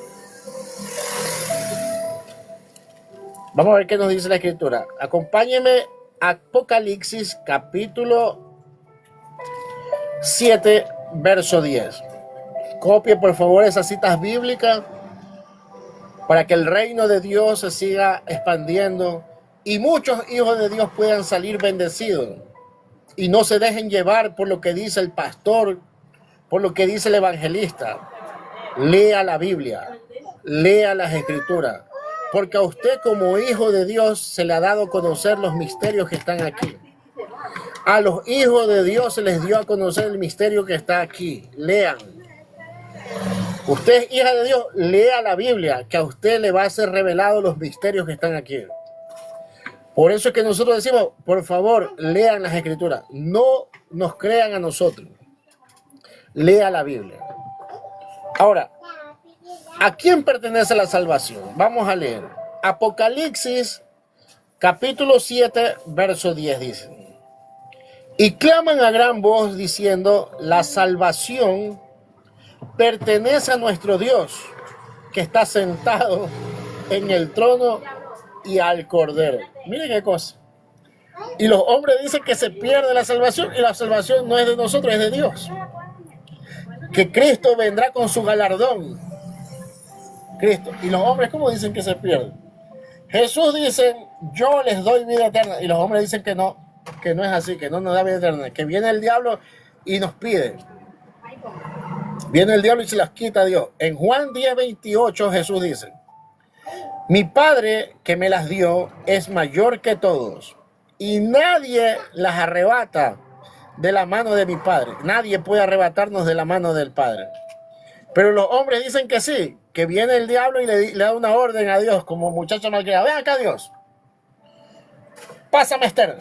Vamos a ver qué nos dice la Escritura. Acompáñeme a Apocalipsis capítulo 7, verso 10. Copie por favor esas citas bíblicas para que el reino de Dios se siga expandiendo y muchos hijos de Dios puedan salir bendecidos y no se dejen llevar por lo que dice el pastor, por lo que dice el evangelista. Lea la Biblia, lea las Escrituras, Porque a usted como hijo de Dios se le ha dado a conocer los misterios que están aquí. A los hijos de Dios se les dio a conocer el misterio que está aquí. Lean. Usted es hija de Dios, lea la Biblia, que a usted le va a ser revelado los misterios que están aquí. Por eso es que nosotros decimos, por favor, lean las Escrituras. No nos crean a nosotros. Lea la Biblia. Ahora, ¿a quién pertenece la salvación? Vamos a leer. Apocalipsis, capítulo 7, verso 10 dice: y claman a gran voz diciendo, la salvación pertenece a nuestro Dios, que está sentado en el trono y al Cordero. Miren qué cosa. Y los hombres dicen que se pierde la salvación, y la salvación no es de nosotros, es de Dios. Que Cristo vendrá con su galardón. Cristo. Y los hombres, ¿cómo dicen que se pierde? Jesús dice, yo les doy vida eterna. Y los hombres dicen que no es así, que no nos da vida eterna. Que viene el diablo y nos pide. Viene el diablo y se las quita a Dios. En Juan 10:28 Jesús dice, mi Padre que me las dio es mayor que todos, y nadie las arrebata de la mano de mi Padre. Nadie puede arrebatarnos de la mano del Padre. Pero los hombres dicen que sí, que viene el diablo y le da una orden a Dios, como muchacho malcriado. Ven acá, Dios. Pásame a Esther,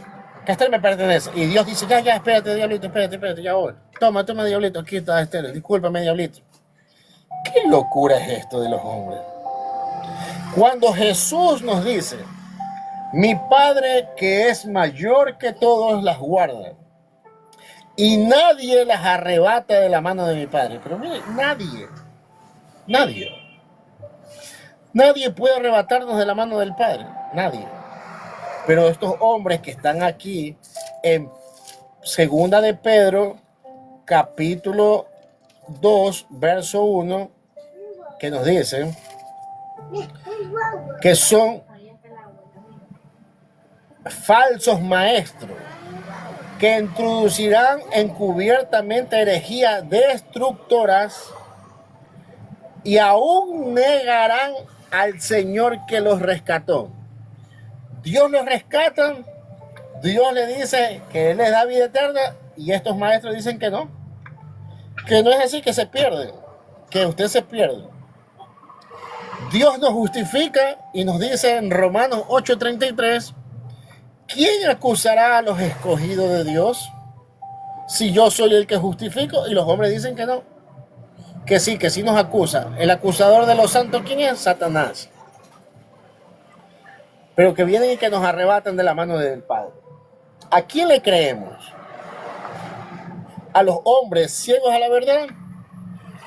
que Esther me pertenece. Y Dios dice, ya, espérate, diablito, espérate, ya voy. Toma, diablito, aquí está Esther. Discúlpame, diablito. ¿Qué locura es esto de los hombres? Cuando Jesús nos dice, mi Padre que es mayor que todos las guarda, y nadie las arrebata de la mano de mi Padre. Pero mire, nadie puede arrebatarnos de la mano del Padre. Nadie. Pero estos hombres que están aquí en Segunda de Pedro, capítulo 2, verso 1, que nos dicen que son falsos maestros que introducirán encubiertamente herejías destructoras y aún negarán al Señor que los rescató. Dios los rescata, Dios le dice que Él les da vida eterna, y estos maestros dicen que no es así, que se pierde, que usted se pierde. Dios nos justifica y nos dice en Romanos 8:33, ¿quién acusará a los escogidos de Dios? Si yo soy el que justifico. Y los hombres dicen que no, que sí nos acusa. El acusador de los santos, ¿quién es? Satanás. Pero que vienen y que nos arrebatan de la mano del Padre. ¿A quién le creemos? ¿A los hombres ciegos a la verdad?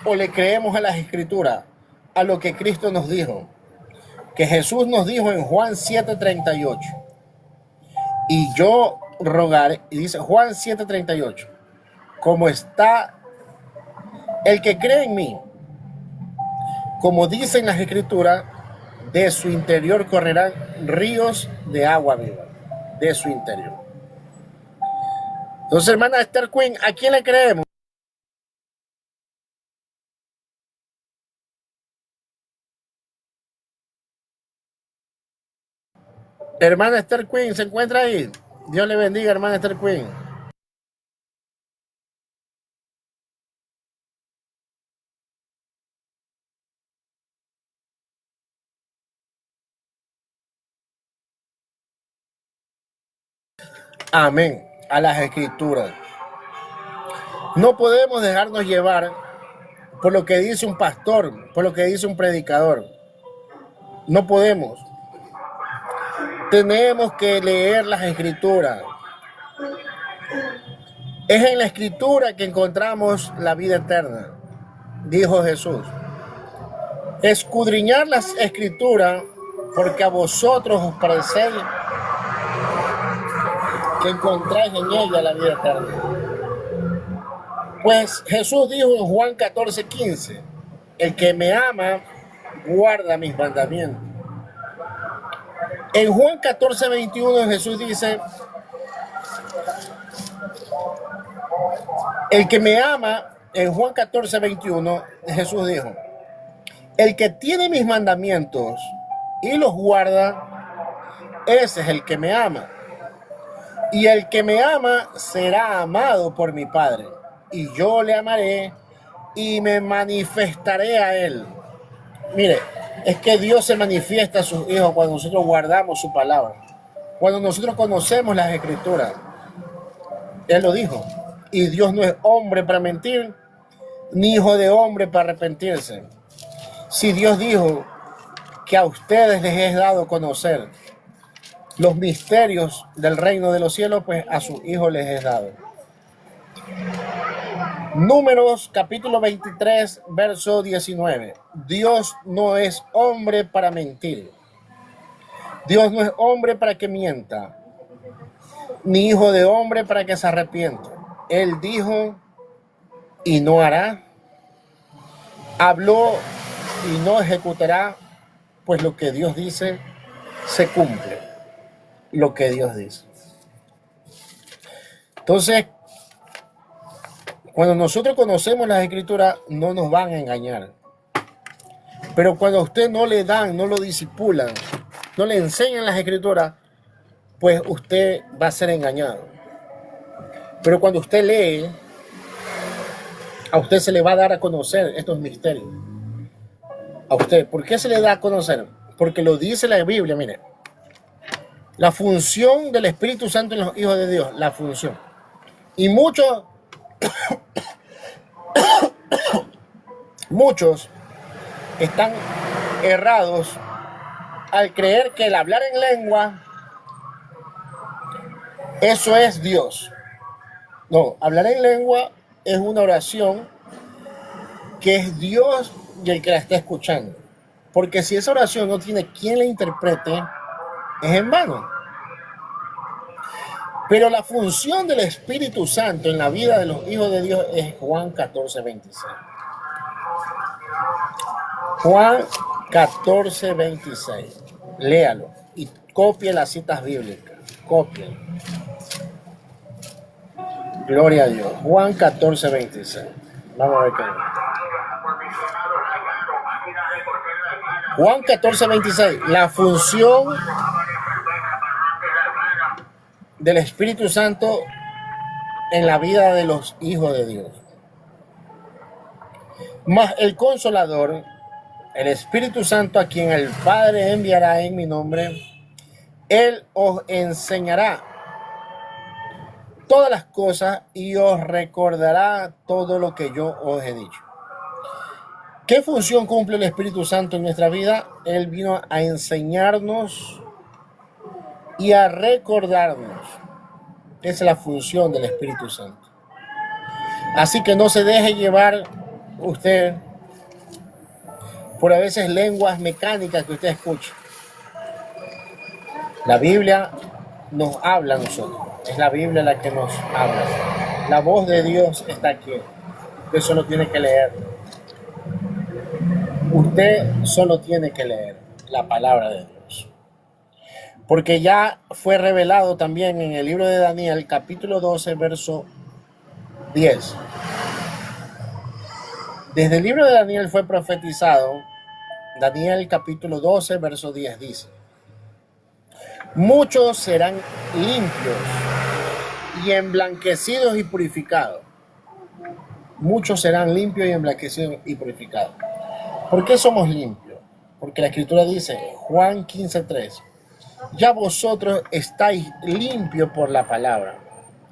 ¿O le creemos a las Escrituras? A lo que Cristo nos dijo. Que Jesús nos dijo en Juan 7:38. Y yo rogaré, y dice Juan 7:38, como está el que cree en mí, como dicen las Escrituras, de su interior correrán ríos de agua viva, de su interior. Entonces, hermana Esther Queen, ¿a quién le creemos? Hermana Esther Queen, ¿se encuentra ahí? Dios le bendiga, hermana Esther Queen. Amén. A las Escrituras. No podemos dejarnos llevar por lo que dice un pastor, por lo que dice un predicador. No podemos. Tenemos que leer las Escrituras. Es en la Escritura que encontramos la vida eterna, dijo Jesús. Escudriñar las Escrituras, porque a vosotros os parecéis que encontráis en ella la vida eterna. Pues Jesús dijo en Juan 14:15, el que me ama, guarda mis mandamientos. En Juan 14:21 Jesús dice, el que me ama, en Juan 14:21 Jesús dijo, el que tiene mis mandamientos y los guarda, ese es el que me ama. Y el que me ama será amado por mi Padre, y yo le amaré y me manifestaré a él. Mire, es que Dios se manifiesta a sus hijos cuando nosotros guardamos su palabra, cuando nosotros conocemos las Escrituras. Él lo dijo, y Dios no es hombre para mentir, ni hijo de hombre para arrepentirse. Si Dios dijo que a ustedes les es dado conocer los misterios del reino de los cielos, pues a sus hijos les es dado. Números capítulo 23, verso 19. Dios no es hombre para mentir. Dios no es hombre para que mienta, ni hijo de hombre para que se arrepienta. Él dijo y no hará. Habló y no ejecutará, pues lo que Dios dice se cumple. Lo que Dios dice. Entonces, cuando nosotros conocemos las Escrituras, no nos van a engañar. Pero cuando a usted no le dan, no lo disipulan, no le enseñan las Escrituras, pues usted va a ser engañado. Pero cuando usted lee, a usted se le va a dar a conocer estos misterios. A usted, ¿por qué se le da a conocer? Porque lo dice la Biblia, mire. La función del Espíritu Santo en los hijos de Dios, la función. Y muchos están errados al creer que el hablar en lengua, eso es Dios. No, hablar en lengua es una oración que es Dios y el que la está escuchando. Porque si esa oración no tiene quien la interprete, es en vano. Pero la función del Espíritu Santo en la vida de los hijos de Dios es Juan 14, 26. Juan 14, 26. Léalo y copie las citas bíblicas. Copie. Gloria a Dios. Juan 14, 26. Vamos a ver qué. Juan 14, 26. La función del Espíritu Santo en la vida de los hijos de Dios. Mas el Consolador, el Espíritu Santo, a quien el Padre enviará en mi nombre, Él os enseñará todas las cosas y os recordará todo lo que yo os he dicho. ¿Qué función cumple el Espíritu Santo en nuestra vida? Él vino a enseñarnos y a recordarnos. Esa es la función del Espíritu Santo. Así que no se deje llevar usted por a veces lenguas mecánicas que usted escucha. La Biblia nos habla a nosotros. Es la Biblia la que nos habla. La voz de Dios está aquí. Usted solo tiene que leer. Usted solo tiene que leer la palabra de Dios. Porque ya fue revelado también en el libro de Daniel, capítulo 12, verso 10. Desde el libro de Daniel fue profetizado. Daniel capítulo 12, verso 10 dice: muchos serán limpios y emblanquecidos y purificados. Muchos serán limpios y emblanquecidos y purificados. ¿Por qué somos limpios? Porque la Escritura dice, Juan 15:3, ya vosotros estáis limpios por la palabra.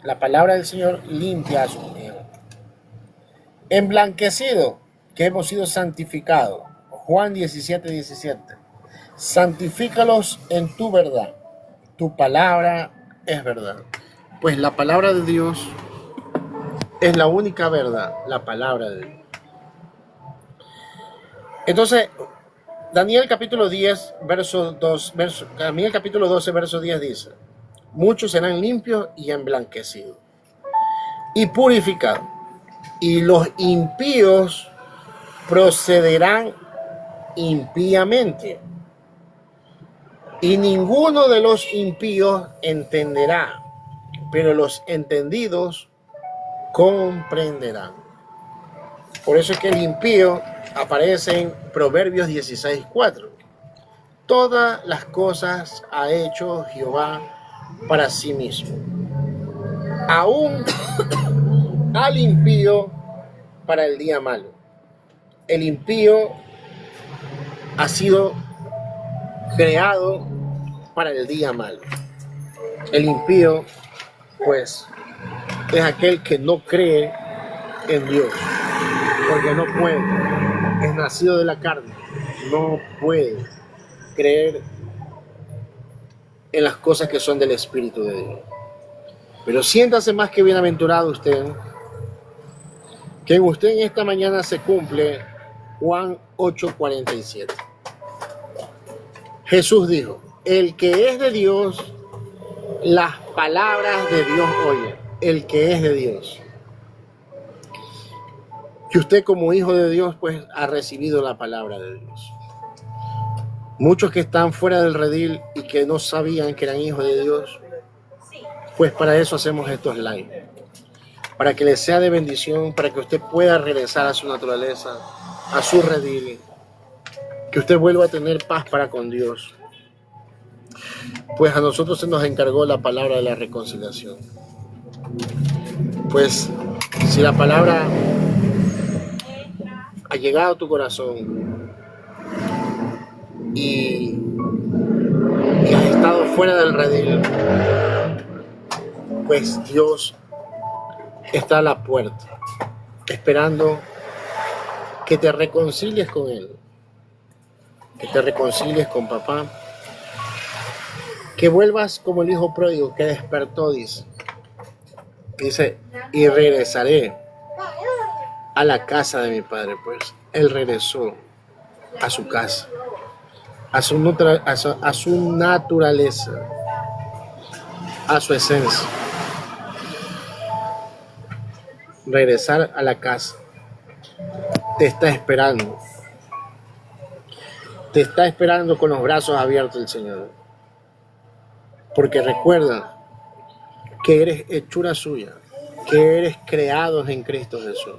La palabra del Señor limpia a sus hijos. Emblanquecido, que hemos sido santificados. Juan 17:17. Santifícalos en tu verdad. Tu palabra es verdad. Pues la palabra de Dios es la única verdad, la palabra de Dios. Entonces, Daniel capítulo 10, Daniel capítulo 12, verso 10 dice: muchos serán limpios y emblanquecidos y purificados, y los impíos procederán impíamente, y ninguno de los impíos entenderá, pero los entendidos comprenderán. Por eso es que el impío aparece en Proverbios 16:4. Todas las cosas ha hecho Jehová para sí mismo. Aún al impío para el día malo. El impío ha sido creado para el día malo. El impío, pues, es aquel que no cree en Dios, porque no puede, es nacido de la carne, no puede creer en las cosas que son del Espíritu de Dios. Pero siéntase más que bienaventurado usted, que en usted en esta mañana se cumple Juan 8:47. Jesús dijo, el que es de Dios, las palabras de Dios oye, el que es de Dios. Que usted como hijo de Dios, pues, ha recibido la palabra de Dios. Muchos que están fuera del redil y que no sabían que eran hijos de Dios, pues para eso hacemos estos live. Para que les sea de bendición, para que usted pueda regresar a su naturaleza, a su redil, que usted vuelva a tener paz para con Dios. Pues a nosotros se nos encargó la palabra de la reconciliación. Pues si la palabra ha llegado a tu corazón y has estado fuera del redil, pues Dios está a la puerta, esperando que te reconcilies con Él, que te reconcilies con papá, que vuelvas como el hijo pródigo que despertó, dice, y regresaré a la casa de mi padre. Pues Él regresó a su casa, a su naturaleza, a su esencia. Regresar a la casa. Te está esperando. Te está esperando con los brazos abiertos el Señor. Porque recuerda que eres hechura suya, que eres creados en Cristo Jesús.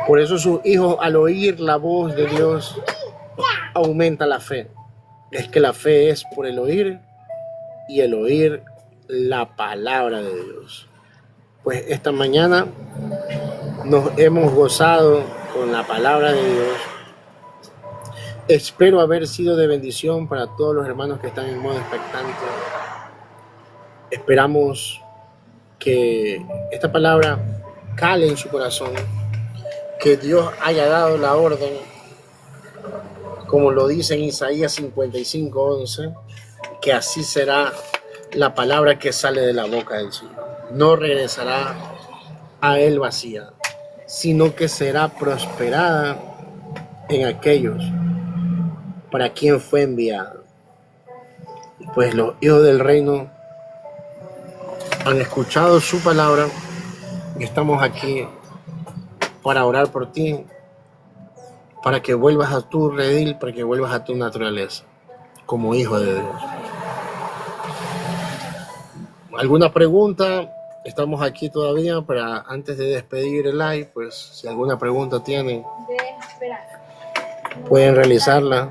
Por eso sus hijos, al oír la voz de Dios, aumenta la fe. Es que la fe es por el oír y el oír la palabra de Dios. Pues esta mañana nos hemos gozado con la palabra de Dios. Espero haber sido de bendición para todos los hermanos que están en modo expectante. Esperamos que esta palabra cale en su corazón, que Dios haya dado la orden, como lo dice en Isaías 55:11, que así será la palabra que sale de la boca del Señor. No regresará a Él vacía, sino que será prosperada en aquellos para quien fue enviada. Pues los hijos del reino han escuchado su palabra y estamos aquí para orar por ti, para que vuelvas a tu redil, para que vuelvas a tu naturaleza como hijo de Dios. ¿Alguna pregunta? Estamos aquí todavía para, antes de despedir el live, pues si alguna pregunta tienen, pueden realizarla,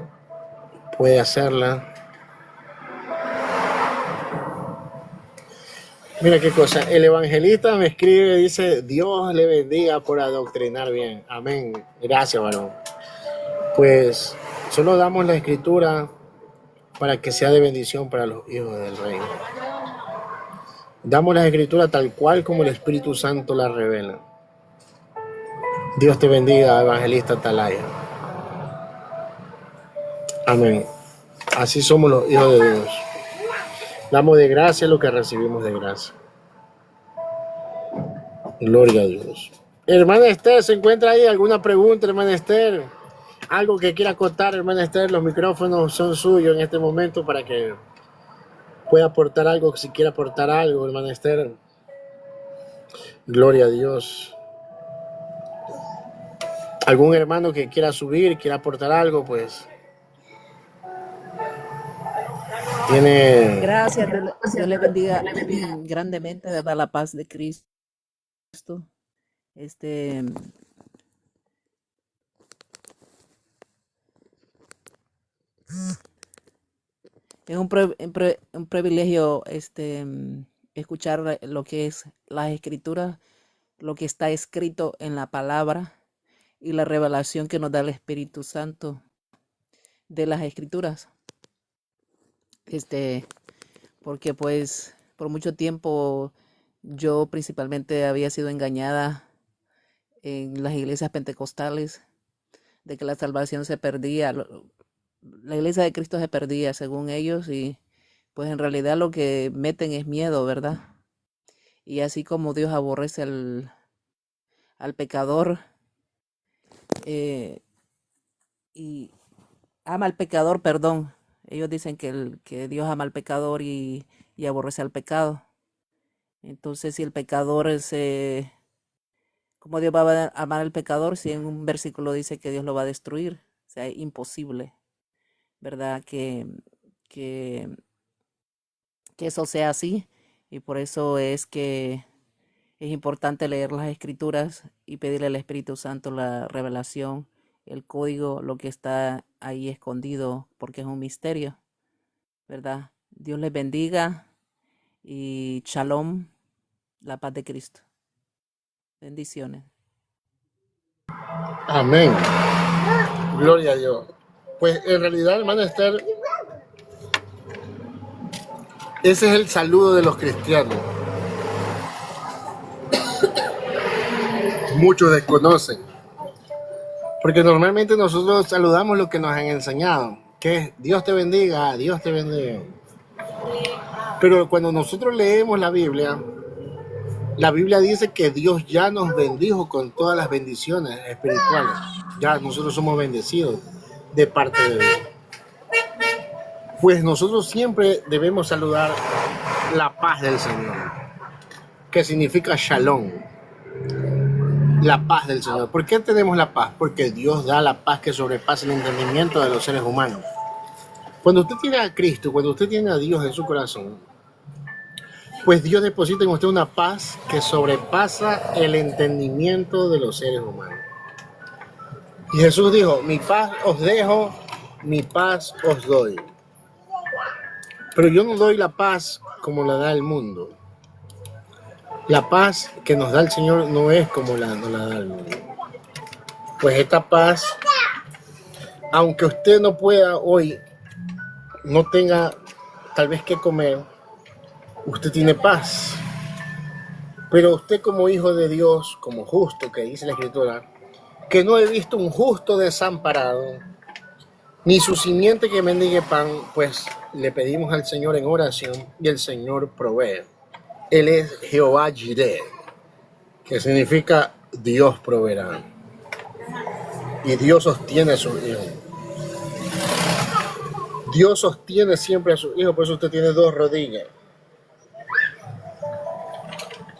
puede hacerla. Mira qué cosa, el evangelista me escribe, dice, Dios le bendiga por adoctrinar bien. Amén. Gracias, varón. Pues solo damos la escritura para que sea de bendición para los hijos del reino. Damos la escritura tal cual como el Espíritu Santo la revela. Dios te bendiga, evangelista Atalaya. Amén. Así somos los hijos de Dios. Damos de gracia lo que recibimos de gracia. Gloria a Dios. Hermana Esther, ¿se encuentra ahí alguna pregunta, hermana Esther? Algo que quiera contar, hermana Esther, los micrófonos son suyos en este momento para que pueda aportar algo, si quiere aportar algo, hermana Esther. Gloria a Dios. ¿Algún hermano que quiera subir, quiera aportar algo? Pues tiene... Gracias, Dios le bendiga grandemente, ¿verdad? La paz de Cristo. Es un privilegio escuchar lo que es las escrituras, lo que está escrito en la palabra y la revelación que nos da el Espíritu Santo de las escrituras. Porque pues por mucho tiempo yo principalmente había sido engañada en las iglesias pentecostales de que la salvación se perdía, la iglesia de Cristo se perdía según ellos, y pues en realidad lo que meten es miedo, ¿verdad? Y así como Dios aborrece al pecador y ama al pecador, perdón. Ellos dicen que Dios ama al pecador y aborrece al pecado. Entonces, si el pecador ¿cómo Dios va a amar al pecador si en un versículo dice que Dios lo va a destruir? O sea, es imposible, ¿verdad? Que, que eso sea así. Y por eso es que es importante leer las escrituras y pedirle al Espíritu Santo la revelación, el código, lo que está ahí escondido, porque es un misterio, ¿verdad? Dios les bendiga y shalom, la paz de Cristo. Bendiciones. Amén. Gloria a Dios. Pues en realidad, hermana Esther, ese es el saludo de los cristianos. Muchos desconocen. Porque normalmente nosotros saludamos lo que nos han enseñado, que es Dios te bendiga, Dios te bendiga. Pero cuando nosotros leemos la Biblia dice que Dios ya nos bendijo con todas las bendiciones espirituales. Ya nosotros somos bendecidos de parte de Dios. Pues nosotros siempre debemos saludar la paz del Señor, que significa shalom. La paz del Señor. ¿Por qué tenemos la paz? Porque Dios da la paz que sobrepasa el entendimiento de los seres humanos. Cuando usted tiene a Cristo, cuando usted tiene a Dios en su corazón, pues Dios deposita en usted una paz que sobrepasa el entendimiento de los seres humanos. Y Jesús dijo, mi paz os dejo, mi paz os doy. Pero yo no doy la paz como la da el mundo. La paz que nos da el Señor no es como nos la da el mundo. Pues esta paz, aunque usted no pueda hoy, no tenga tal vez que comer, usted tiene paz. Pero usted como hijo de Dios, como justo, que dice la Escritura, que no he visto un justo desamparado, ni su simiente que mendigue pan, pues le pedimos al Señor en oración y el Señor provee. Él es Jehová Jireh, que significa Dios proveerá. Y Dios sostiene a sus hijos. Dios sostiene siempre a sus hijos, por eso usted tiene dos rodillas.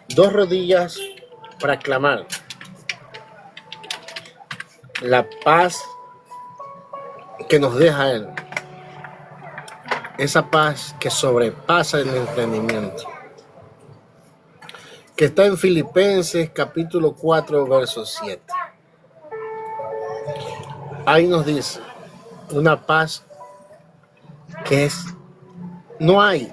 Dos rodillas para clamar la paz que nos deja Él. Esa paz que sobrepasa el entendimiento. Que está en Filipenses capítulo 4, verso 7. Ahí nos dice una paz que no hay,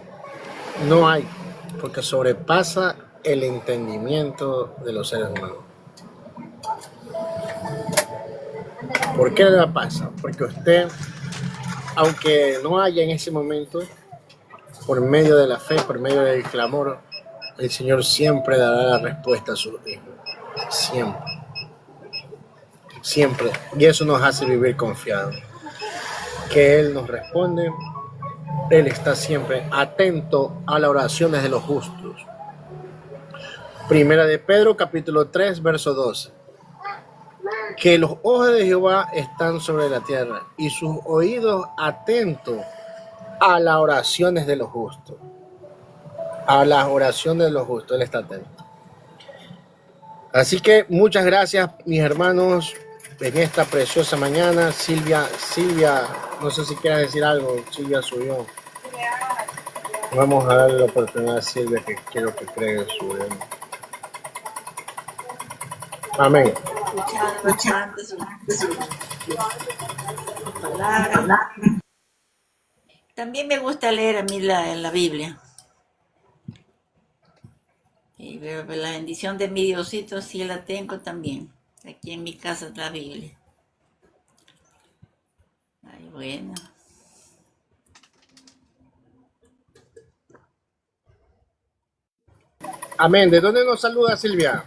porque sobrepasa el entendimiento de los seres humanos. ¿Por qué la pasa? Porque usted, aunque no haya en ese momento, por medio de la fe, por medio del clamor, el Señor siempre dará la respuesta a sus hijos. Siempre. Siempre. Y eso nos hace vivir confiados. Que Él nos responde. Él está siempre atento a las oraciones de los justos. Primera de Pedro, capítulo 3, verso 12. Que los ojos de Jehová están sobre la tierra y sus oídos atentos a las oraciones de los justos. A las oraciones de los justos, Él está atento. Así que muchas gracias, mis hermanos, en esta preciosa mañana. Silvia, no sé si quieres decir algo. Silvia subió. Vamos a darle la oportunidad a Silvia, que quiero que cree subió. Amén. También me gusta leer a mí la Biblia. Y la bendición de mi Diosito sí la tengo también. Aquí en mi casa está la Biblia. Ay, bueno. Amén. ¿De dónde nos saluda Silvia?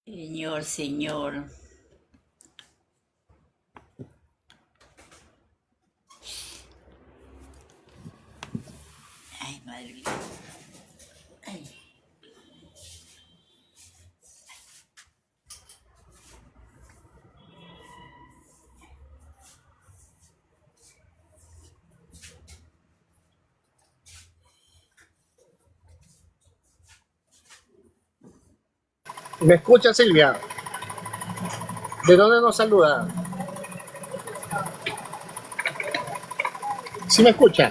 Señor, Señor. Ay, madre mía. Ay. ¿Me escucha Silvia? ¿De dónde nos saluda? ¿Sí me escucha?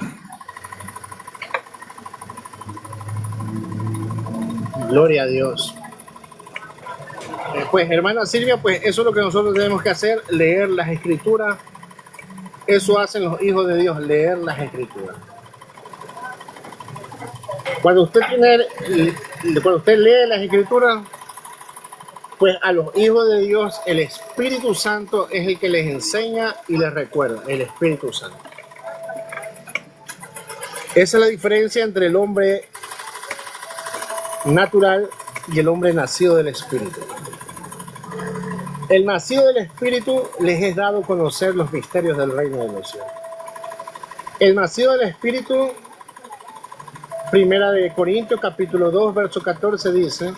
Gloria a Dios. Pues hermana Silvia, pues eso es lo que nosotros tenemos que hacer, leer las escrituras. Eso hacen los hijos de Dios, leer las escrituras. Cuando usted lee las escrituras, pues a los hijos de Dios el Espíritu Santo es el que les enseña y les recuerda, el Espíritu Santo. Esa es la diferencia entre el hombre natural y el hombre nacido del Espíritu. El nacido del Espíritu les es dado conocer los misterios del reino de los cielos. El nacido del Espíritu, Primera de Corintios capítulo 2, verso 14 dice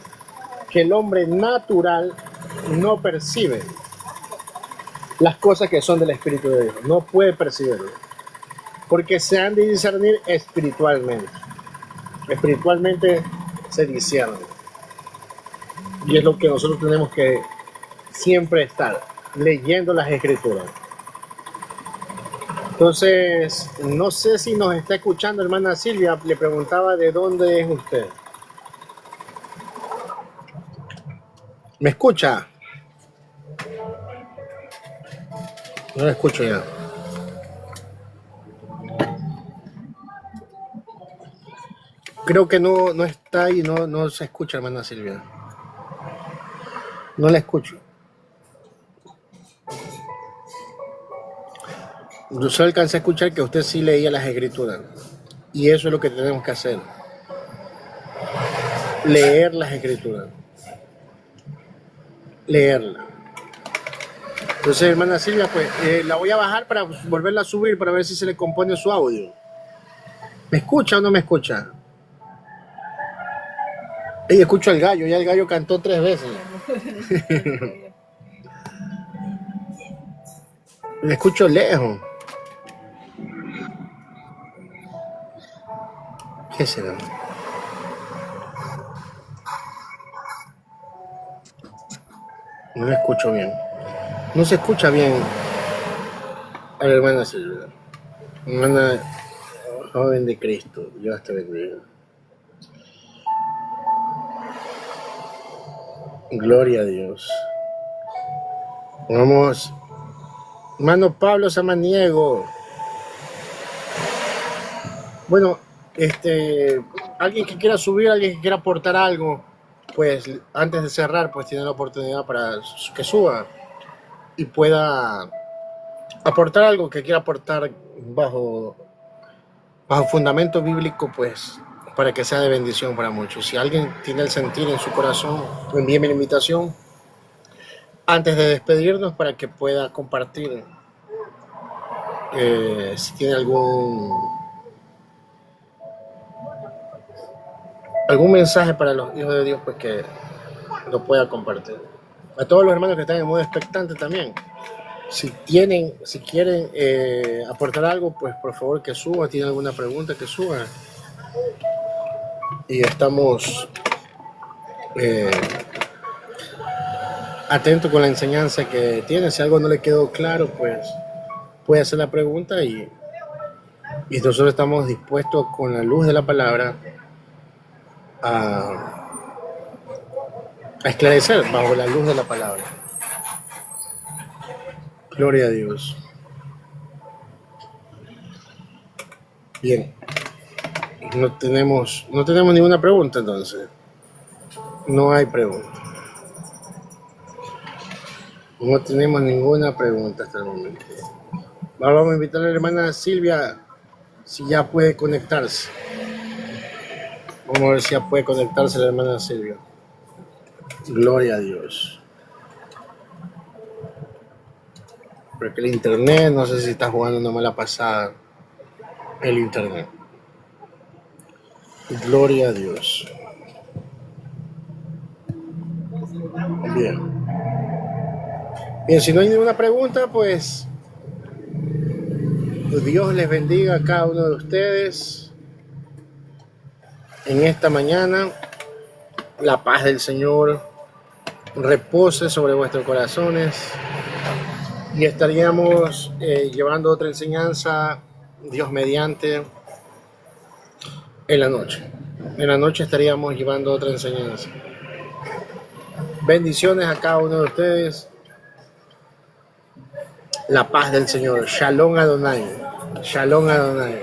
que el hombre natural no percibe las cosas que son del Espíritu de Dios, no puede percibirlo, porque se han de discernir espiritualmente. Espiritualmente se discierne. Y es lo que nosotros tenemos que siempre estar leyendo las escrituras. Entonces, no sé si nos está escuchando, hermana Silvia, le preguntaba de dónde es usted. ¿Me escucha? No la escucho ya. Creo que no está ahí, no se escucha, hermana Silvia. No la escucho. Yo solo alcancé a escuchar que usted sí leía las escrituras. Y eso es lo que tenemos que hacer. Leer las escrituras. Leerla. Entonces, hermana Silvia, pues la voy a bajar para volverla a subir para ver si se le compone su audio. ¿Me escucha o no me escucha? Escucho al gallo, ya el gallo cantó 3 veces. Le escucho lejos. ¿Qué será? No le escucho bien. No se escucha bien a la hermana Silvia. Hermana joven de Cristo, Dios te bendiga. Gloria a Dios. Vamos. Hermano Pablo Samaniego. Bueno, alguien que quiera subir, alguien que quiera aportar algo, pues antes de cerrar, pues tiene la oportunidad para que suba y pueda aportar algo que quiera aportar bajo fundamento bíblico, pues para que sea de bendición para muchos. Si alguien tiene el sentir en su corazón, envíeme la invitación antes de despedirnos para que pueda compartir si tiene algún mensaje para los hijos de Dios, pues que lo pueda compartir. A todos los hermanos que están en modo expectante también, si quieren aportar algo, pues por favor que suban. ¿Tienen alguna pregunta? Que suban. Y estamos atentos con la enseñanza que tiene. Si algo no le quedó claro, pues puede hacer la pregunta y nosotros estamos dispuestos con la luz de la palabra a esclarecer bajo la luz de la palabra. Gloria a Dios. Bien, no tenemos ninguna pregunta entonces. No hay pregunta. No tenemos ninguna pregunta hasta el momento. Vamos a invitar a la hermana Silvia si ya puede conectarse. Vamos a ver si ya puede conectarse la hermana Silvia. Gloria a Dios. Porque el internet, no sé si está jugando una mala pasada. El internet. Gloria a Dios. Bien. Bien, si no hay ninguna pregunta, pues Dios les bendiga a cada uno de ustedes en esta mañana. La paz del Señor repose sobre vuestros corazones y estaríamos llevando otra enseñanza, Dios mediante, en la noche. En la noche estaríamos llevando otra enseñanza. Bendiciones a cada uno de ustedes. La paz del Señor. Shalom Adonai. Shalom Adonai.